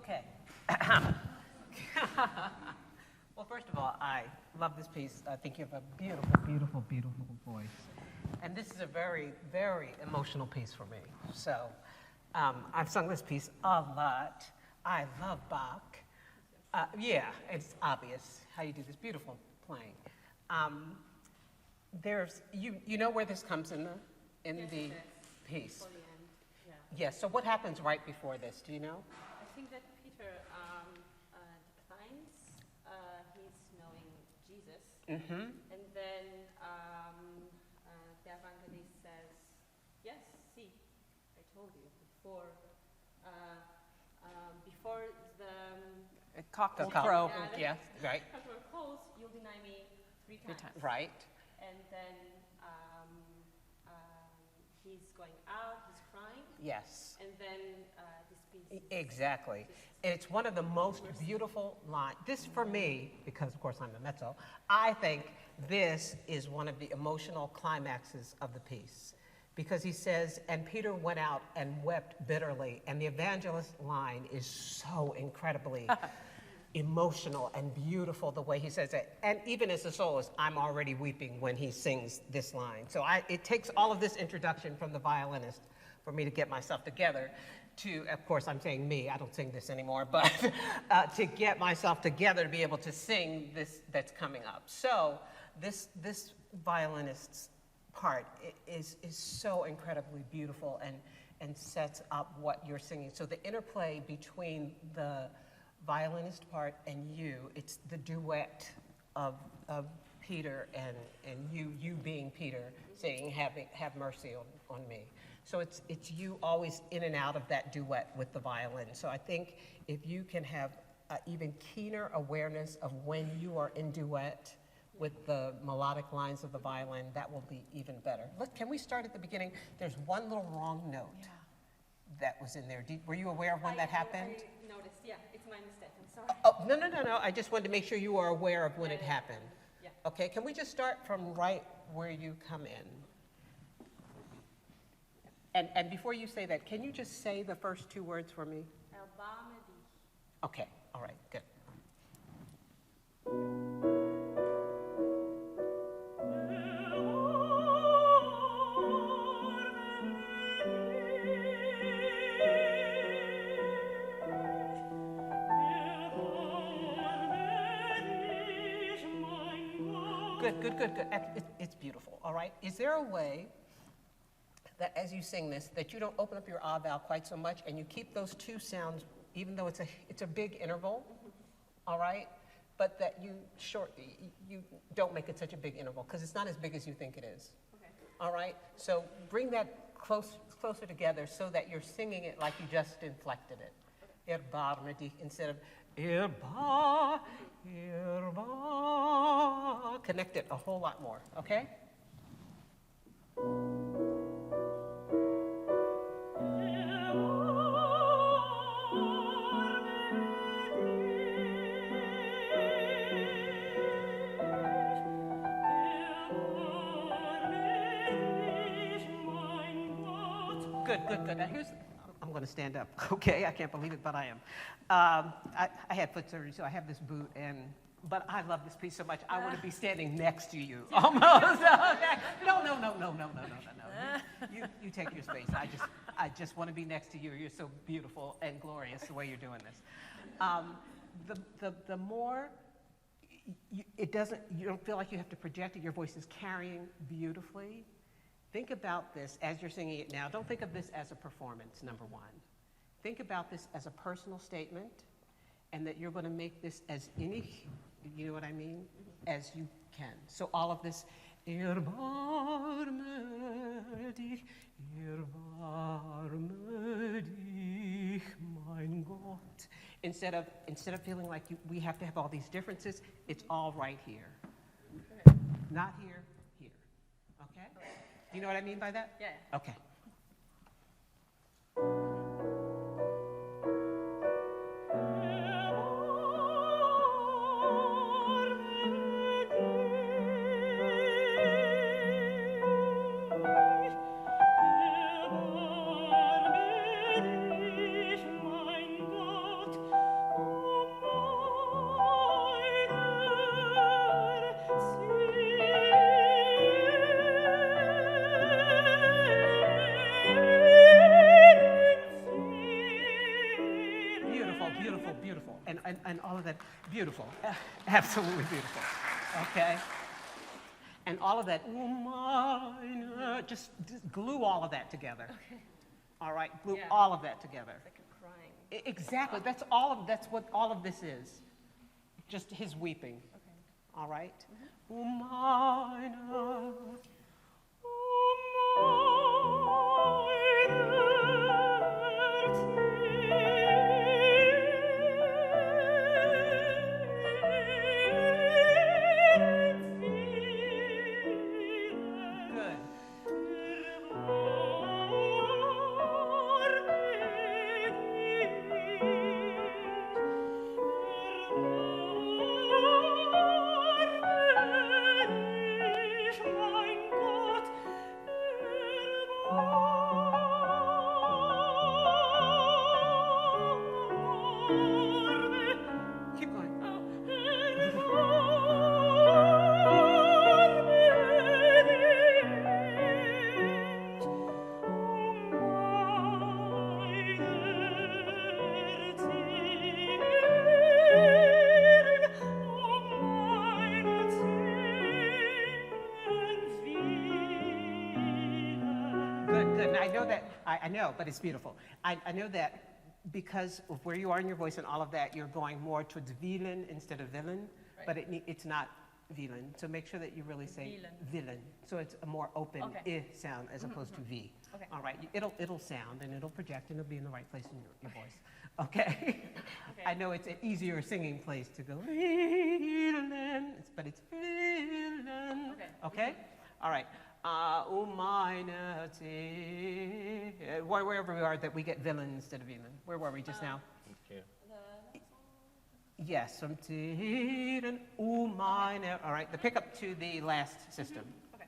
Okay. Well, first of all, I love this piece. I think you have a beautiful, beautiful, beautiful voice. And this is a very, very emotional piece for me. So I've sung this piece a lot. I love Bach. Yeah, it's obvious how you do this beautiful playing. There's, you know where this comes in the piece?
For the end, yeah.
Yes, so what happens right before this, do you know?
I think that Peter declines his knowing Jesus,
Mm-hmm.
and then the evangelist says, "Yes, see, I told you before. Before the
Cock
The
will
cock.
crow.
Yes, right,
customer calls, you'll deny me three times."
right.
And then he's going out, he's crying,
Yes,
and then this piece.
exactly. And it's one of the most beautiful lines. This, for me, because of course I'm a mezzo, I think this is one of the emotional climaxes of the piece. Because he says, and Peter went out and wept bitterly. And the evangelist line is so incredibly emotional and beautiful the way he says it. And even as a soloist, I'm already weeping when he sings this line. So it takes all of this introduction from the violinist for me to get myself together to, of course, I'm saying me, I don't sing this anymore, but to get myself together to be able to sing this that's coming up. So this violinist's part is so incredibly beautiful and sets up what you're singing. So the interplay between the violinist part and you, it's the duet of Peter and you being Peter saying, have mercy on me. So it's you always in and out of that duet with the violin. So I think if you can have even keener awareness of when you are in duet with the melodic lines of the violin, that will be even better. Look, can we start at the beginning? There's one little wrong note that was in there. Were you aware of when that happened?
I noticed, yeah, it's my mistake, I'm sorry.
Oh, no. I just wanted to make sure you are aware of when it happened.
Yeah.
Okay, can we just start from right where you come in? And before you say that, can you just say the first two words for me?
Erbarme dich.
Okay, all right, good. Good. It's beautiful, all right? Is there a way that as you sing this, that you don't open up your ah vowel quite so much and you keep those two sounds, even though it's a big interval, all right? But that you don't make it such a big interval, because it's not as big as you think it is.
Okay.
All right? So bring that closer together so that you're singing it like you just inflected it. Erbarme dich instead of erba. Connect it a whole lot more, okay? Good. Now I'm going to stand up, okay? I can't believe it, but I am. I had foot surgery, so I have this boot, but I love this piece so much, I want to be standing next to you, almost. No. You take your space. I just want to be next to you. You're so beautiful and glorious the way you're doing this. The more you don't feel like you have to project it, your voice is carrying beautifully. Think about this as you're singing it now. Don't think of this as a performance, number one. Think about this as a personal statement, and that you're going to make this as unique, you know what I mean, as you can. So all of this, erbarme dich, mein Gott. Instead of feeling like we have to have all these differences, it's all right here. Not here, here. Okay? Do you know what I mean by that?
Yeah.
Okay. and all of that. Beautiful. Absolutely beautiful. Okay? And all of that, just glue all of that together.
Okay.
All right? Glue
Yeah.
all of that together.
It's like a crying.
Exactly. That's what all of this is. Just his weeping.
Okay.
All right? Good. Keep going. Good, good. And I know that, I know, but it's beautiful. I know that because of where you are in your voice and all of that, you're going more towards villain instead of villain, but it's not villain. So make sure that you really say villain. So it's a more open I sound as opposed to V.
Okay.
All right, it'll sound and it'll project and it'll be in the right place in your voice. Okay? I know it's an easier singing place to go villain, but it's villain. Okay? All right. Wherever we are, that we get villain instead of villain. Where were we just now? Yes, some and all right, the pickup to the last system.
Okay.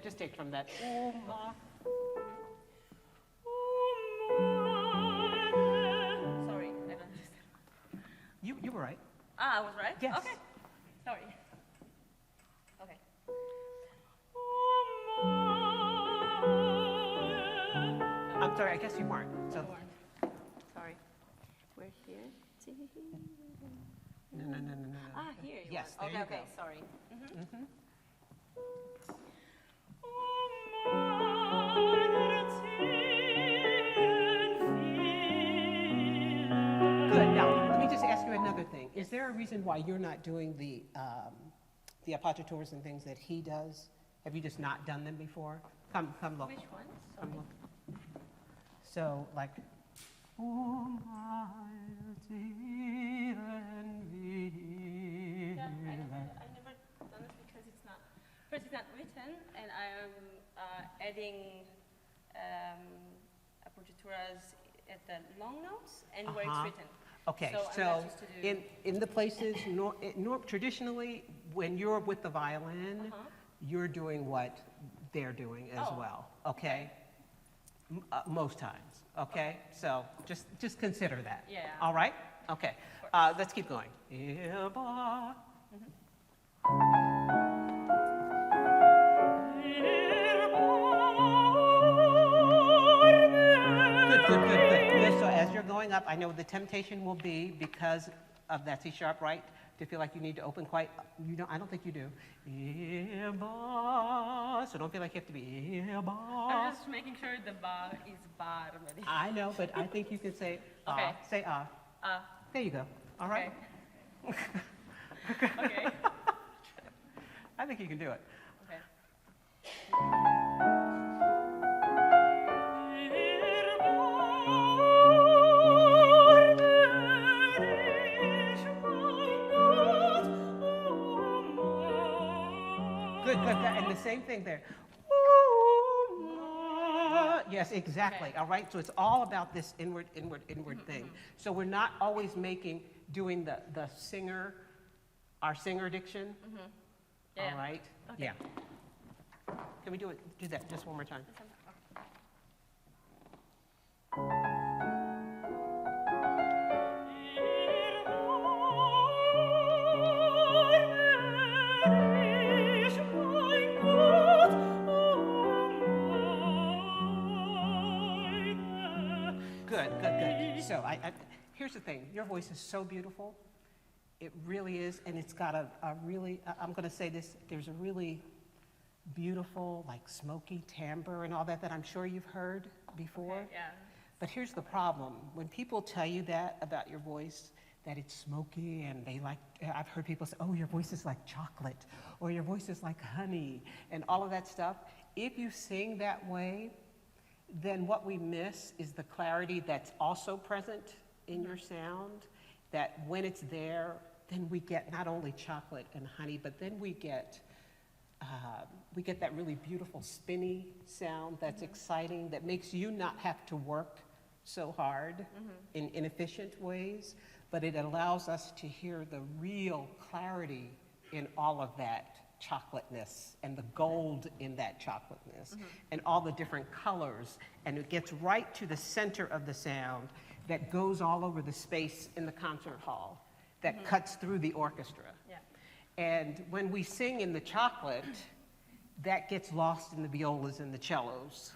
Just take from that.
Sorry, I don't understand.
You were right.
Ah, I was right?
Yes.
Okay. Sorry. Okay.
I'm sorry, I guess you weren't. So
Sorry. We're here.
no.
Ah, here you
Yes,
are.
there
Okay,
you
okay,
go.
sorry.
good. Now let me just ask you another thing. Is there a reason why you're not doing the appoggiatures and things that he does? Have you just not done them before? Come look.
Which one?
Come look. So like.
Yeah, I never done this because it's not, first it's not written, and I am adding appoggiaturas at the long notes and where it's written.
Okay,
So I'm
so
not used to do-
in the places, traditionally, when you're with the violin, you're doing what they're doing as
Oh.
well, okay? Most times, okay? So just consider that.
Yeah.
All right? Okay, let's keep going. Good. So as you're going up, I know the temptation will be, because of that C sharp, right, to feel like you need to open quite. I don't think you do. So don't feel like you have to be.
I'm just making sure the ba is bar.
I know, but I think you can say
Okay.
Say There you go. All right.
Okay. Okay.
I think you can do it.
Okay.
Good. And the same thing there. Yes, exactly.
Okay.
All right. So it's all about this inward thing. So we're not always doing the singer, our singer diction.
Yeah.
All right.
Okay.
Yeah. Can we do that just one more time? Good. So here's the thing, your voice is so beautiful. It really is, and it's got a really, I'm gonna say this, there's a really beautiful, like smoky timbre and all that I'm sure you've heard before.
Okay, yeah.
But here's the problem. When people tell you that about your voice, that it's smoky, and they like, I've heard people say, oh, your voice is like chocolate, or your voice is like honey, and all of that stuff. If you sing that way, then what we miss is the clarity that's also present in your sound, that when it's there, then we get not only chocolate and honey, but then we get that really beautiful spinny sound that's exciting, that makes you not have to work so hard in inefficient ways, but it allows us to hear the real clarity in all of that chocolateness and the gold in that chocolateness and all the different colors, and it gets right to the center of the sound that goes all over the space in the concert hall, that cuts through the orchestra.
Yeah.
And when we sing in the chocolate, that gets lost in the violas and the cellos.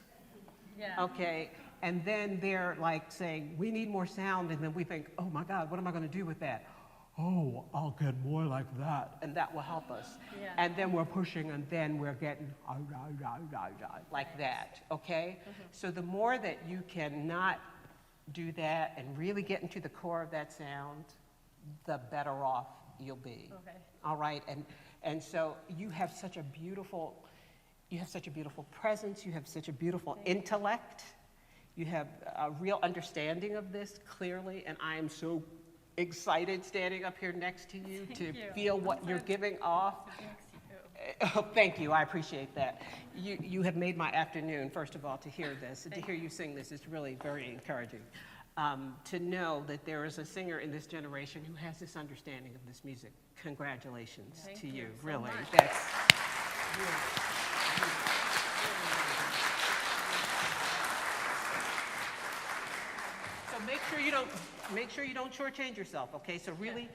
Yeah.
Okay, and then they're like saying, we need more sound, and then we think, oh my God, what am I gonna do with that? Oh, I'll get more like that, and that will help us.
Yeah.
And then we're pushing, and then we're getting like that, okay? So the more that you can not do that and really get into the core of that sound, the better off you'll be.
Okay.
All right, and so you have such a beautiful presence, you have such a beautiful intellect, you have a real understanding of this clearly, and I am so excited standing up here next to you to feel what you're giving off. Oh, thank you, I appreciate that. You have made my afternoon, first of all, to hear this, and to hear you sing this is really very encouraging. To know that there is a singer in this generation who has this understanding of this music. Congratulations to you,
so
really.
much.
That's so make sure you don't shortchange yourself, okay? So really,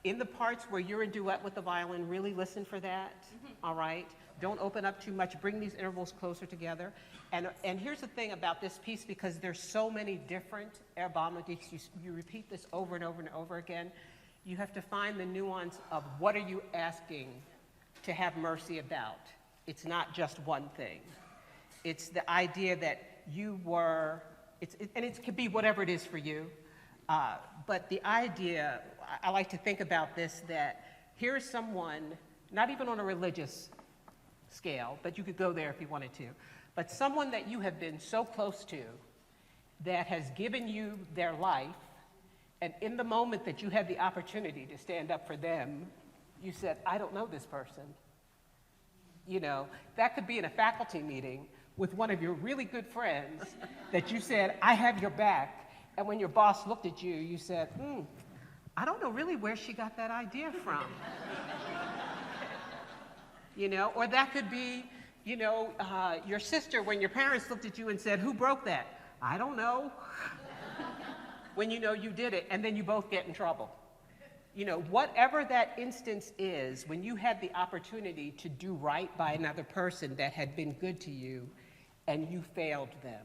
in the parts where you're in duet with the violin, really listen for that, all right? Don't open up too much, bring these intervals closer together. And here's the thing about this piece, because there's so many different Arrebola, you repeat this over and over and over again, you have to find the nuance of what are you asking to have mercy about. It's not just one thing. It's the idea that you were, and it could be whatever it is for you, but the idea, I like to think about this, that here's someone, not even on a religious scale, but you could go there if you wanted to, but someone that you have been so close to that has given you their life, and in the moment that you had the opportunity to stand up for them, you said, I don't know this person. You know, that could be in a faculty meeting with one of your really good friends that you said, I have your back, and when your boss looked at you, you said, I don't know really where she got that idea from. You know, or that could be, you know, your sister when your parents looked at you and said, who broke that? I don't know. When you know you did it, and then you both get in trouble. You know, whatever that instance is, when you had the opportunity to do right by another person that had been good to you, and you failed them.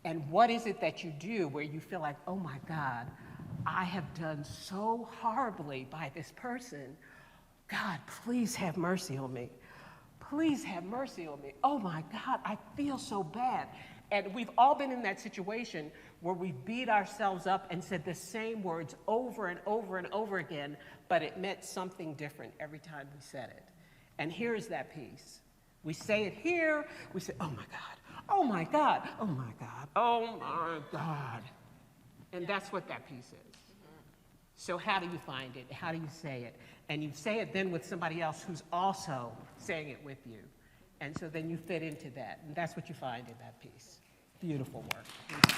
And what is it that you do where you feel like, oh my God, I have done so horribly by this person. God, please have mercy on me. Please have mercy on me. Oh my God, I feel so bad. And we've all been in that situation where we beat ourselves up and said the same words over and over and over again, but it meant something different every time we said it. And here's that piece. We say it here, we say, oh my God, oh my God, oh my God, oh my God. And that's what that piece is. So how do you find it? How do you say it? And you say it then with somebody else who's also saying it with you. And so then you fit into that. And that's what you find in that piece. Beautiful work. Thank you.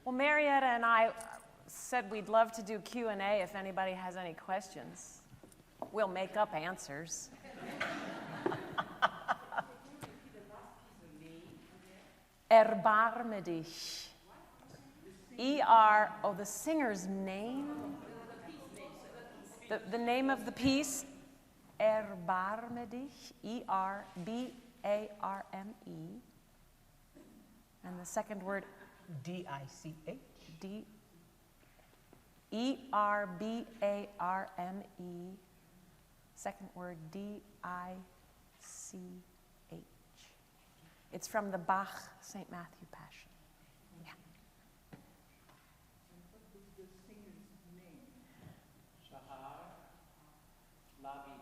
Well, Marietta and I said we'd love to do Q&A if anybody has any questions. We'll make up answers. Erbarme dich. The singer's name? The name of the piece? Erbarme dich. E-R-B-A-R-M-E. And the second word?
D-I-C-H.
D. E-R-B-A-R-M-E. Second word, D-I-C-H. It's from the Bach St. Matthew Passion. Yeah.
And what was the singer's name? Shahar Lavi.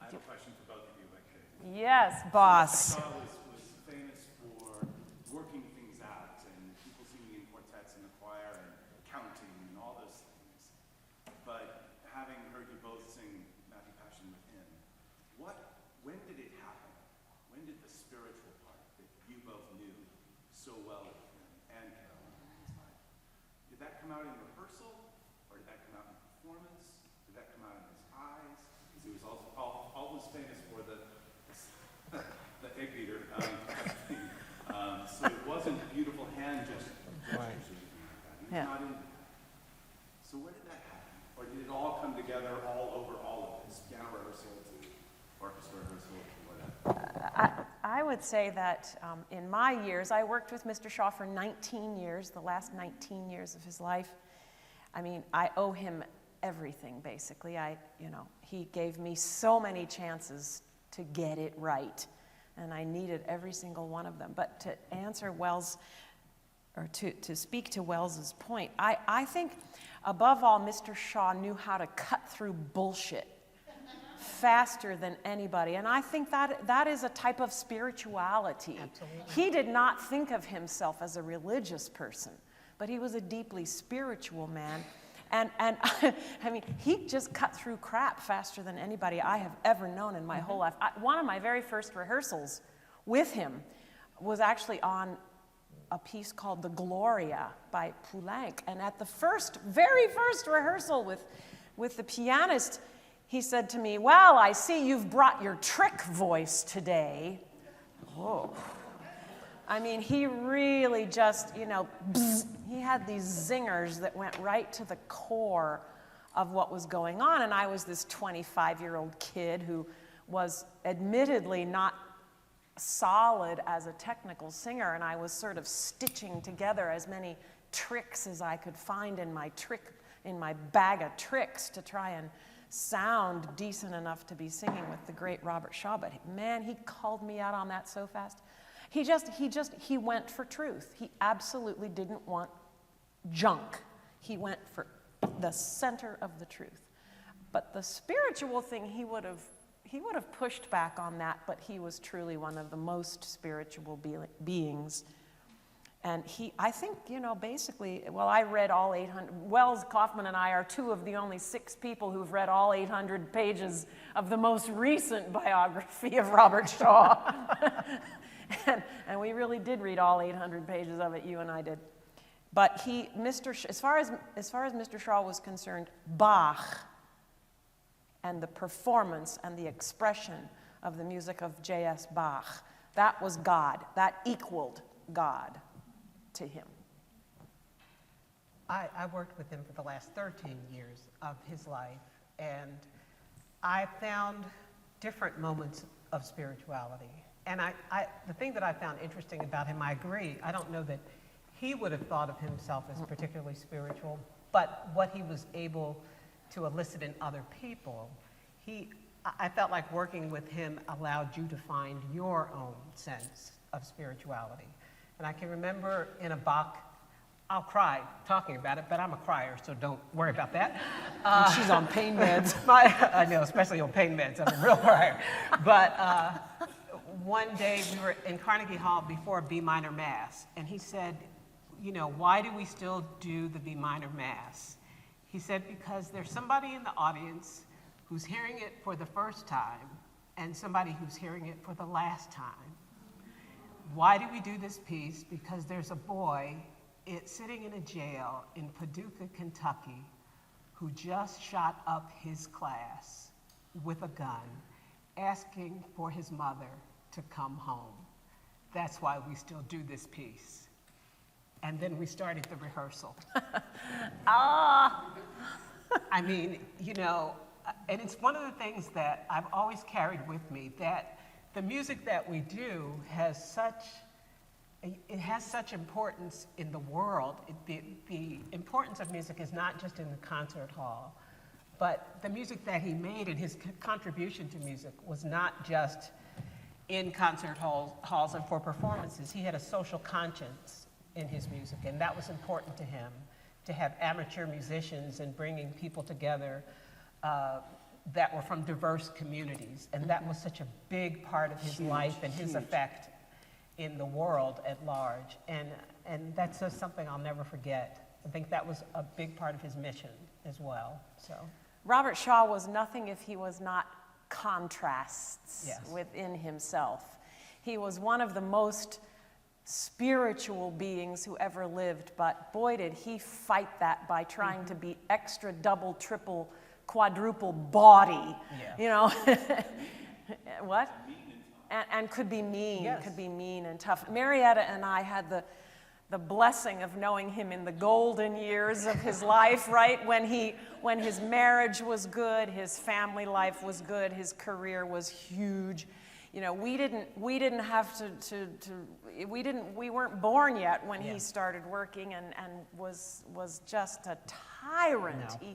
I have a question for both of you, if I could.
Yes, boss.
Shaw was famous for working things out and people singing in quartets in the choir and counting and all those things. But having heard you both sing Matthew Passion with him, when did it happen? When did the spiritual part that you both knew so well with him and Carolyn in his life, did that come out in rehearsal or did that come out in performance? Did that come out in his eyes? Because he was also always famous for the egg beater thing. So it wasn't beautiful hand gestures or anything like that. He was not in. So where did that happen? Or did it all come together all over all of this? Piano rehearsal to orchestra rehearsal to whatever?
I would say that in my years, I worked with Mr. Shaw for 19 years, the last 19 years of his life. I mean, I owe him everything, basically. He gave me so many chances to get it right, and I needed every single one of them. But to answer Wells, or to speak to Wells's point, I think, above all, Mr. Shaw knew how to cut through bullshit faster than anybody. And I think that is a type of spirituality.
Absolutely.
He did not think of himself as a religious person, but he was a deeply spiritual man. And I mean, he just cut through crap faster than anybody I have ever known in my whole life. One of my very first rehearsals with him was actually on a piece called The Gloria by Poulenc. And at the very first rehearsal with the pianist, he said to me, "Well, I see you've brought your trick voice today." Oh. I mean, he really just, bzz, he had these zingers that went right to the core of what was going on. And I was this 25-year-old kid who was admittedly not solid as a technical singer, and I was sort of stitching together as many tricks as I could find in my bag of tricks to try and sound decent enough to be singing with the great Robert Shaw. But man, he called me out on that so fast. He went for truth. He absolutely didn't want junk. He went for the center of the truth. But the spiritual thing, he would have pushed back on that, but he was truly one of the most spiritual beings. And I think, basically, I read all 800. Wells, Kaufman, and I are two of the only 6 people who've read all 800 pages of the most recent biography of Robert Shaw. And we really did read all 800 pages of it, you and I did. But as far as Mr. Shaw was concerned, Bach and the performance and the expression of the music of J.S. Bach, that was God. That equaled God to him.
I worked with him for the last 13 years of his life, and I found different moments of spirituality. And the thing that I found interesting about him, I agree, I don't know that he would have thought of himself as particularly spiritual, but what he was able to elicit in other people, I felt like working with him allowed you to find your own sense of spirituality. And I can remember in a Bach, I'll cry talking about it, but I'm a crier, so don't worry about that.
She's on pain meds.
I know, especially on pain meds, I'm a real crier. But one day we were in Carnegie Hall before a B minor mass, and he said, why do we still do the B minor mass? He said, because there's somebody in the audience who's hearing it for the first time and somebody who's hearing it for the last time. Why do we do this piece? Because there's a boy sitting in a jail in Paducah, Kentucky, who just shot up his class with a gun, asking for his mother to come home. That's why we still do this piece. And then we started the rehearsal. I mean, you know, and it's one of the things that I've always carried with me, that the music that we do has such importance in the world. The importance of music is not just in the concert hall, but the music that he made and his contribution to music was not just in concert halls and for performances. He had a social conscience in his music, and that was important to him, to have amateur musicians and bringing people together that were from diverse communities. And that was such a big part of his life and his effect in the world at large. And that's just something I'll never forget. I think that was a big part of his mission as well. So
Robert Shaw was nothing if he was not contrasts within himself. He was one of the most spiritual beings who ever lived, but boy did he fight that by trying to be extra, double, triple, quadruple body, you know. What? And could be mean, could be mean and tough. Marietta and I had the blessing of knowing him in the golden years of his life, right? When his marriage was good, his family life was good, his career was huge. You know, we weren't born yet when he started working and was just a tyrant.
No.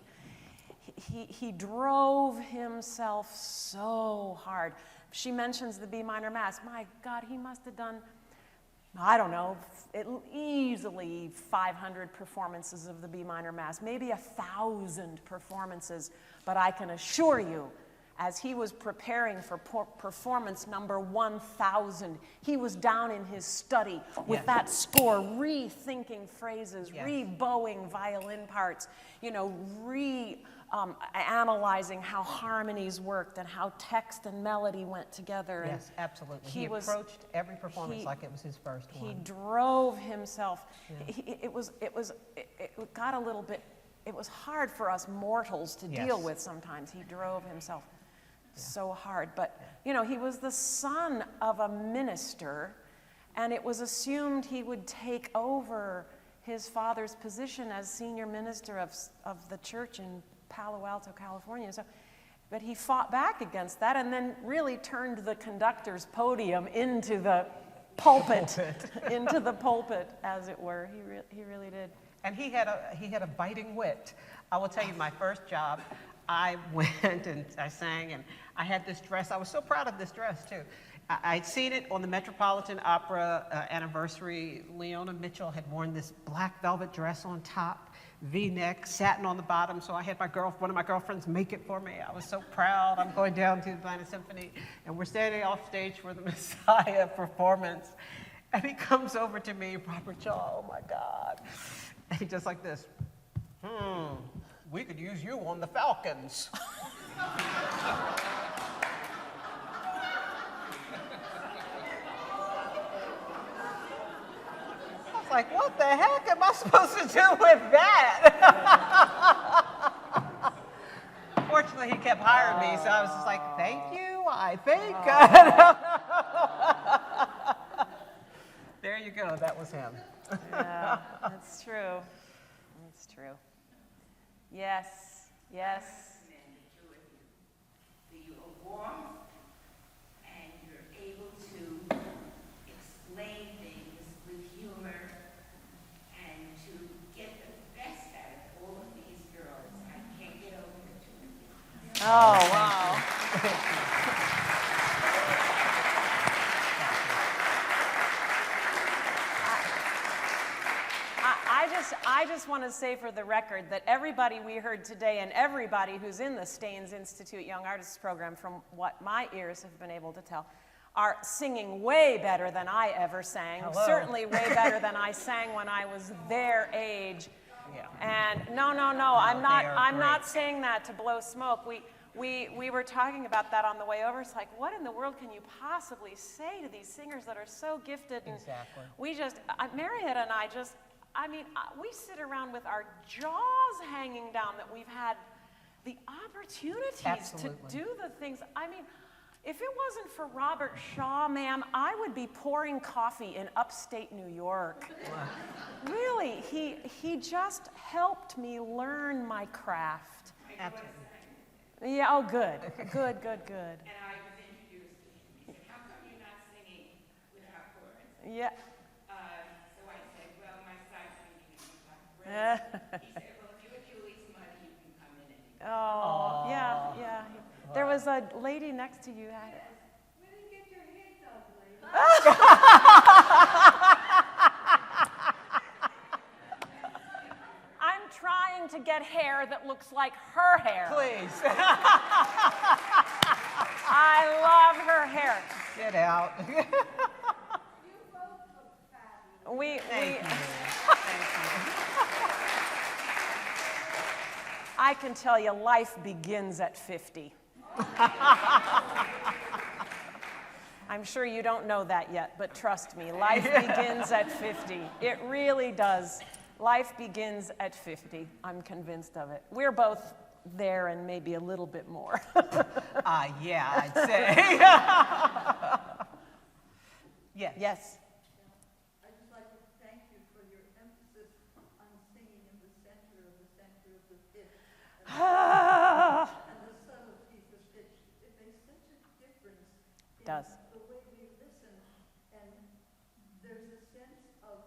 He drove himself so hard. She mentions the B minor Mass. My God, he must have done, I don't know, easily 500 performances of the B minor Mass, maybe 1,000 performances. But I can assure you, as he was preparing for performance number 1,000, he was down in his study with that score, rethinking phrases, rebowing violin parts, you know, analyzing how harmonies worked and how text and melody went together.
Yes, absolutely. He approached every performance like it was his first one.
He drove himself. It got a little bit, it was hard for us mortals to deal with sometimes. He drove himself so hard. But, you know, he was the son of a minister, and it was assumed he would take over his father's position as senior minister of the church in Palo Alto, California. So, but he fought back against that and then really turned the conductor's podium into the pulpit, into the pulpit, as it were. He really did.
And he had a biting wit. I will tell you, my first job, I went and I sang, and I had this dress. I was so proud of this dress, too. I'd seen it on the Metropolitan Opera anniversary. Leona Mitchell had worn this black velvet dress on top, V-neck, satin on the bottom, so I had one of my girlfriends make it for me. I was so proud. I'm going down to the Atlanta Symphony, and we're standing off stage for the Messiah performance, and he comes over to me, Robert Shaw, oh my God. And he just like this, we could use you on the Falcons. Like, what the heck am I supposed to do with that? Fortunately, he kept hiring me, so I was just like, thank you, I think. There you go, that was him.
Yeah, that's true. That's true. Yes, yes.
You're warm and you're able to explain things with humor and to get the best out of all of these girls. I can't get over it.
Oh, wow. I just want to say for the record that everybody we heard today and everybody who's in the Staines Institute Young Artists Program, from what my ears have been able to tell, are singing way better than I ever sang.
Hello.
Certainly way better than I sang when I was their age. Yeah. And no, I'm not saying that to blow smoke. we were talking about that on the way over. It's like, what in the world can you possibly say to these singers that are so gifted? And
Exactly.
we just, Marietta and I just, I mean, we sit around with our jaws hanging down that we've had the opportunities
Absolutely.
to do the things. I mean, if it wasn't for Robert Shaw, ma'am, I would be pouring coffee in upstate New York. Really, he just helped me learn my craft.
Absolutely.
Yeah, oh, good, good, good, good.
And I was introduced to him. He said, how come you're not singing without chorus?
Yeah.
So I said, well, my side's singing without chorus. He said, well, if you're Julie's mother, you can come in and
Oh, yeah, yeah. There was a lady next to you. Had it.
where did you get your hair done, lady?
I'm trying to get hair that looks like her hair.
Please.
I love her hair.
Get out.
We I can tell you, life begins at 50. I'm sure you don't know that yet, but trust me, life begins at 50. It really does. Life begins at 50. I'm convinced of it. We're both there and maybe a little bit more.
Yeah, I'd say. Yes.
Yes.
I'd just like to thank you for your emphasis on singing in the center of the pitch. And the subtleties of pitch. It makes such a difference in
Does.
the way we listen. And there's a sense of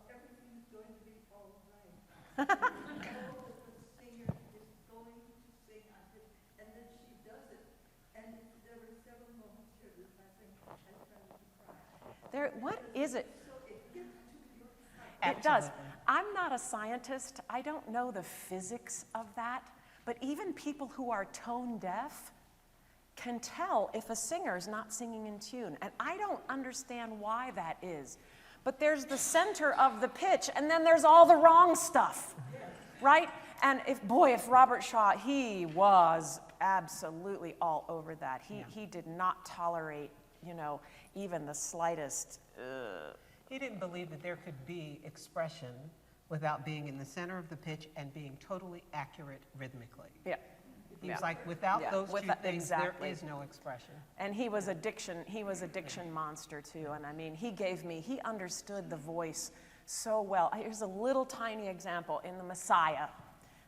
everything's going to be all right. You know that the singer is going to sing on pitch, and then she does it. And there were several moments here that I think I started to cry.
What is it?
So it gives to your
It does. I'm not a scientist. I don't know the physics of that. But even people who are tone deaf can tell if a singer's not singing in tune. And I don't understand why that is. But there's the center of the pitch, and then there's all the wrong stuff, right? And if Robert Shaw, he was absolutely all over that. He did not tolerate, even the slightest.
He didn't believe that there could be expression without being in the center of the pitch and being totally accurate rhythmically.
Yeah.
He was like, without those two things,
exactly.
there is no expression.
And he was a diction monster too. And I mean, he understood the voice so well. Here's a little tiny example in the Messiah.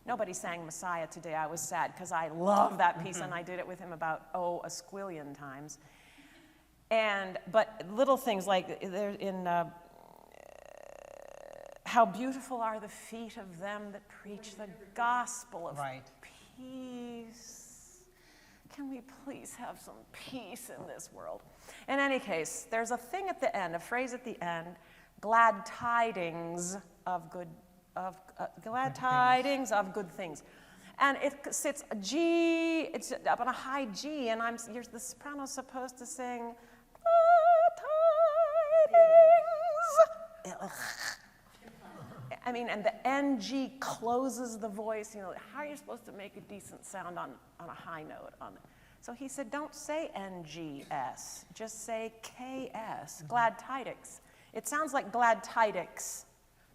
Nobody sang Messiah today. I was sad because I love that piece and I did it with him about, a squillion times. But little things like how beautiful are the feet of them that preach the gospel of peace. Can we please have some peace in this world? In any case, there's a thing at the end, a phrase at the end, glad tidings of good things. And it sits a G, it's up on a high G, and the soprano's supposed to sing tidings. I mean, and the NG closes the voice. How are you supposed to make a decent sound on a high note? So he said, don't say NGS, just say KS, glad tidings. It sounds like glad tidings,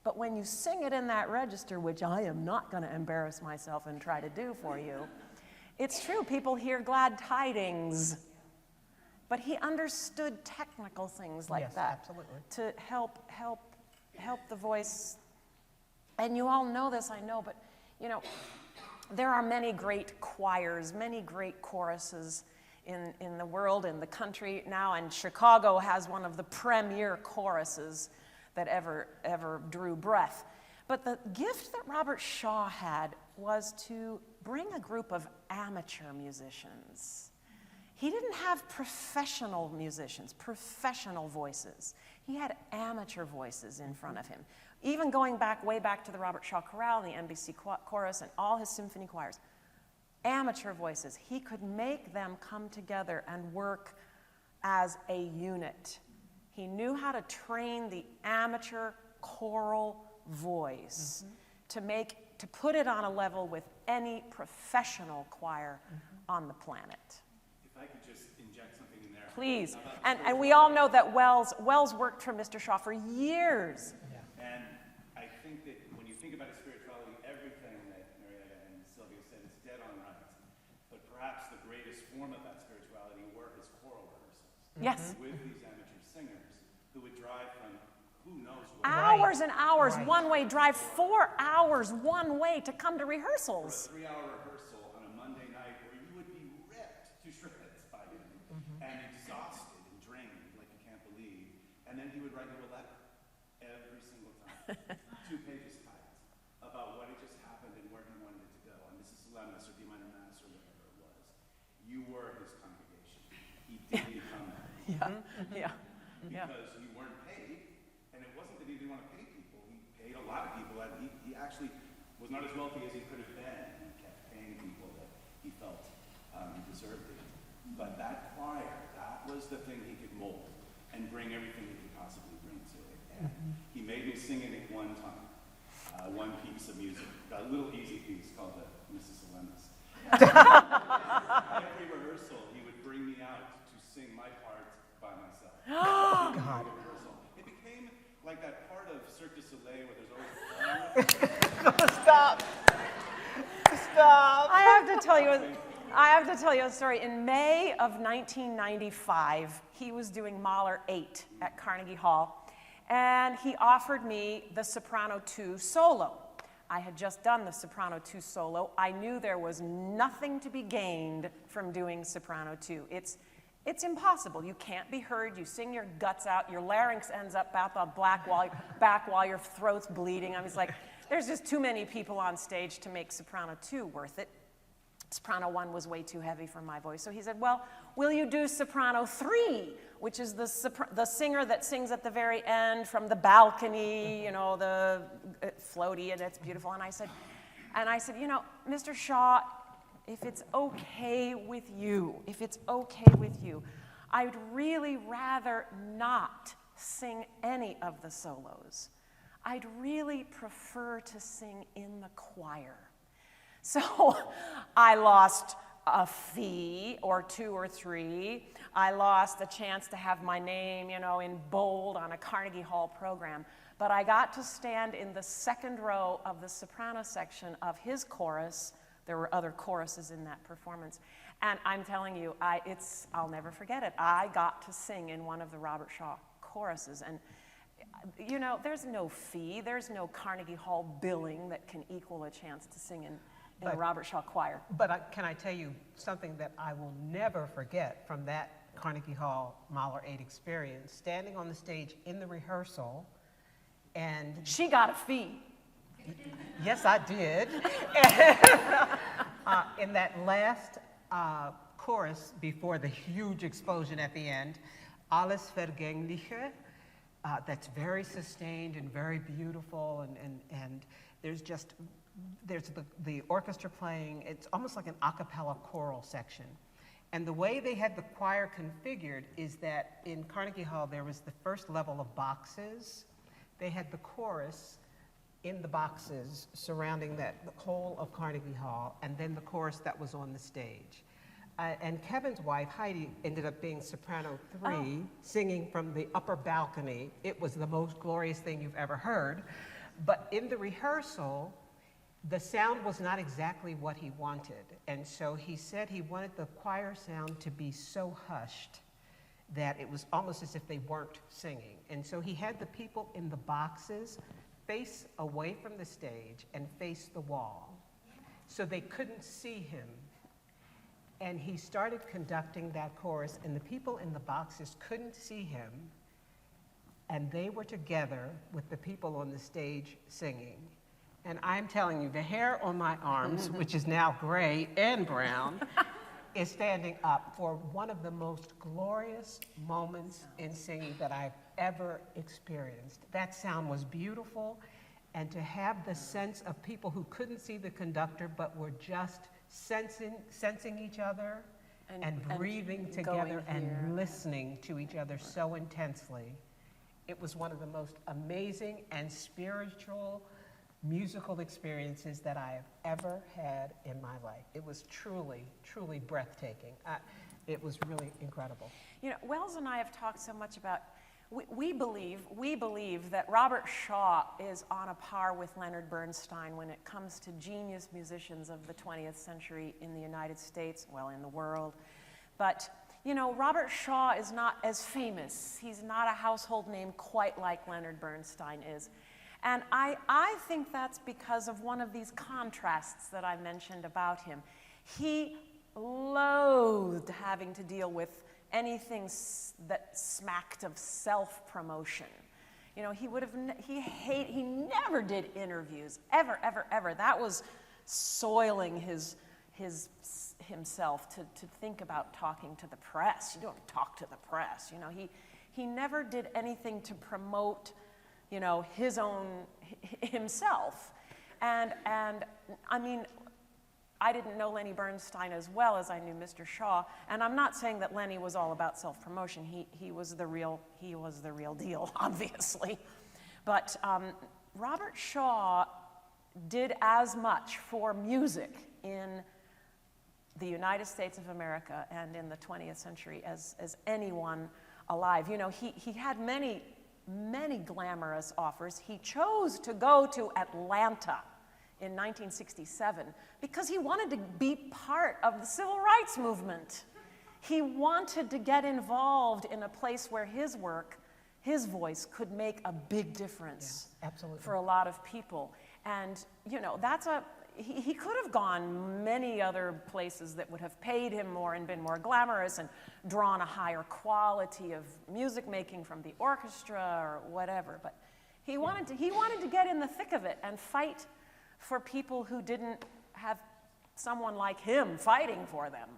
but when you sing it in that register, which I am not going to embarrass myself and try to do for you, it's true, people hear glad tidings. But he understood technical things like that
absolutely.
To help the voice. And you all know this, I know, but there are many great choirs, many great choruses in the world, in the country now, and Chicago has one of the premier choruses that ever drew breath. But the gift that Robert Shaw had was to bring a group of amateur musicians. He didn't have professional musicians, professional voices. He had amateur voices in front of him. Even going way back to the Robert Shaw Chorale and the NBC Chorus and all his symphony choirs, amateur voices. He could make them come together and work as a unit. He knew how to train the amateur choral voice to make to put it on a level with any professional choir on the planet.
If I could just inject something in there.
Please. And we all know that Wells worked for Mr. Shaw for years.
And I think that when you think about his spirituality, everything that Marietta and Sylvia said is dead on right. But perhaps the greatest form of that spirituality were his choral rehearsals.
Yes.
With these amateur singers who would drive from who knows where.
Hours and hours, one-way drive, 4 hours one way to come to rehearsals.
For a 3-hour rehearsal on a Monday night where you would be ripped to shreds by him and exhausted and drained like you can't believe. And then he would write you a letter every single time, 2 pages typed, about what had just happened and where he wanted it to go. And Mrs. Solemnis or D minor Mass or whatever it was. You were his congregation. He did become that. Because you weren't paid, and it wasn't that he didn't want to pay people. He paid a lot of people, and he actually was not as wealthy as he could have been. He kept paying people that he felt deserved it. But that choir, that was the thing he could mold and bring everything he could possibly bring to it. And he made me sing in it one time, one piece of music, a little easy piece called the Mrs. Solemnis. Every rehearsal, he would bring me out to sing my part by myself.
God.
Oh.
It became like that part of Cirque du Soleil where there's always
Stop. Stop.
I have to tell you a story. In May of 1995, he was doing Mahler 8 at Carnegie Hall, and he offered me the Soprano 2 solo. I had just done the Soprano 2 solo. I knew there was nothing to be gained from doing Soprano 2. It's impossible. You can't be heard. You sing your guts out. Your larynx ends up back while your throat's bleeding. I was like, there's just too many people on stage to make Soprano 2 worth it. Soprano 1 was way too heavy for my voice. So he said, well, will you do Soprano 3, which is the singer that sings at the very end from the balcony, you know, the floaty, and it's beautiful. And I said, you know, Mr. Shaw, if it's okay with you, I'd really rather not sing any of the solos. I'd really prefer to sing in the choir. So I lost a fee or 2 or 3. I lost the chance to have my name, you know, in bold on a Carnegie Hall program. But I got to stand in the second row of the soprano section of his chorus. There were other choruses in that performance. And I'm telling you, I'll never forget it. I got to sing in one of the Robert Shaw choruses. And, you know, there's no fee. There's no Carnegie Hall billing that can equal a chance to sing in a Robert Shaw choir.
But can I tell you something that I will never forget from that Carnegie Hall Mahler 8 experience? Standing on the stage in the rehearsal, and
she got a fee.
Yes, I did. In that last chorus before the huge explosion at the end, Alles Vergängliche, that's very sustained and very beautiful, and there's the orchestra playing. It's almost like an a cappella choral section. And the way they had the choir configured is that in Carnegie Hall there was the first level of boxes. They had the chorus in the boxes surrounding the whole of Carnegie Hall, and then the chorus that was on the stage. And Kevin's wife, Heidi, ended up being soprano 3, singing from the upper balcony. It was the most glorious thing you've ever heard. But in the rehearsal, the sound was not exactly what he wanted. And so he said he wanted the choir sound to be so hushed that it was almost as if they weren't singing. And so he had the people in the boxes face away from the stage and face the wall, so they couldn't see him. And he started conducting that chorus, and the people in the boxes couldn't see him, and they were together with the people on the stage singing. And I'm telling you, the hair on my arms, which is now gray and brown, is standing up for one of the most glorious moments in singing that I've ever experienced. That sound was beautiful, and to have the sense of people who couldn't see the conductor but were just sensing each other and breathing together and listening to each other so intensely. It was one of the most amazing and spiritual musical experiences that I have ever had in my life. It was truly, truly breathtaking. It was really incredible.
You know, Wells and I have talked so much about, we believe that Robert Shaw is on a par with Leonard Bernstein when it comes to genius musicians of the 20th century in the United States, well, in the world. But, you know, Robert Shaw is not as famous. He's not a household name quite like Leonard Bernstein is. And I think that's because of one of these contrasts that I mentioned about him. He loathed having to deal with anything that smacked of self-promotion. You know, he never did interviews, ever. That was soiling himself to think about talking to the press. You don't talk to the press. You know, he never did anything to promote, you know, himself. And I mean, I didn't know Lenny Bernstein as well as I knew Mr. Shaw, and I'm not saying that Lenny was all about self-promotion. He was the real deal, obviously. But Robert Shaw did as much for music in the United States of America and in the 20th century as anyone alive. You know, he had many glamorous offers. He chose to go to Atlanta in 1967 because he wanted to be part of the civil rights movement. He wanted to get involved in a place where his work, his voice could make a big difference for a lot of people. And, you know, he could have gone many other places that would have paid him more and been more glamorous and drawn a higher quality of music making from the orchestra or whatever. But he wanted to get in the thick of it and fight for people who didn't have someone like him fighting for them.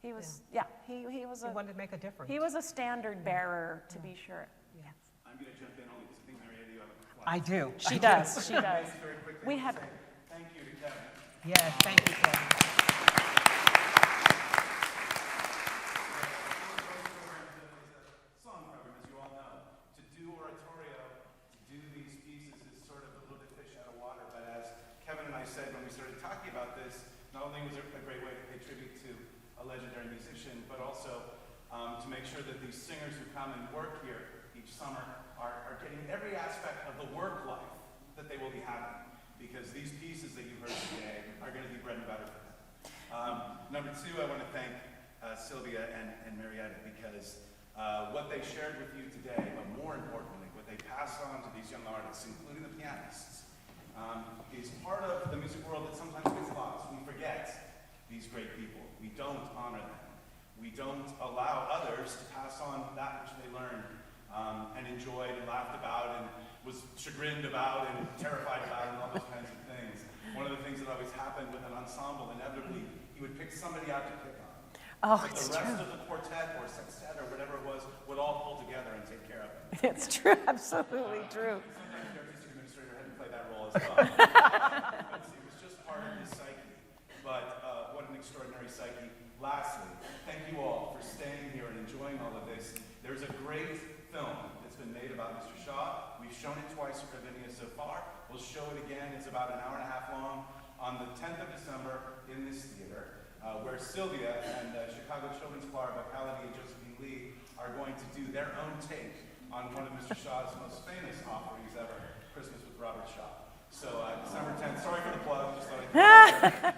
He was, he
wanted to make a difference.
He was a standard bearer, to be sure.
Yeah.
I'm going to jump in only because I think Marietta, you have a question.
I do.
She does. She does.
Very quickly,
We had.
thank you to Kevin.
Yes, thank you, Kevin.
Song program, as you all know. To do oratorio, to do these pieces is sort of a little bit fish out of water, but as Kevin and I said when we started talking about this, not only was it a great way to pay tribute to a legendary musician, but also to make sure that these singers who come and work here each summer are getting every aspect of the work life that they will be having, because these pieces that you heard today are going to be bread and butter for them. Number two, I want to thank Sylvia and Marietta, because what they shared with you today, but more importantly, what they passed on to these young artists, including the pianists, is part of the music world that sometimes gets lost. We forget these great people. We don't honor them. We don't allow others to pass on that which they learned and enjoyed and laughed about and was chagrined about and terrified about and all those kinds of things. One of the things that always happened with an ensemble, inevitably, he would pick somebody out to pick on.
Oh,
but the rest of the quartet or sextet or whatever it was would all pull together and take care of it.
It's true, absolutely true.
Sometimes the artistic administrator had to play that role as well. It was just part of his psyche. But what an extraordinary psyche. Lastly, thank you all for staying here and enjoying all of this. There's a great film that's been made about Mr. Shaw. We've shown it twice at Ravinia so far. We'll show it again. It's about an hour and a half long on the 10th of December in this theater, where Sylvia and Chicago Children's Choir, Bacality, and Josephine Lee are going to do their own take on one of Mr. Shaw's most famous offerings ever, Christmas with Robert Shaw. So December 10th, sorry for the plug, just thought I'd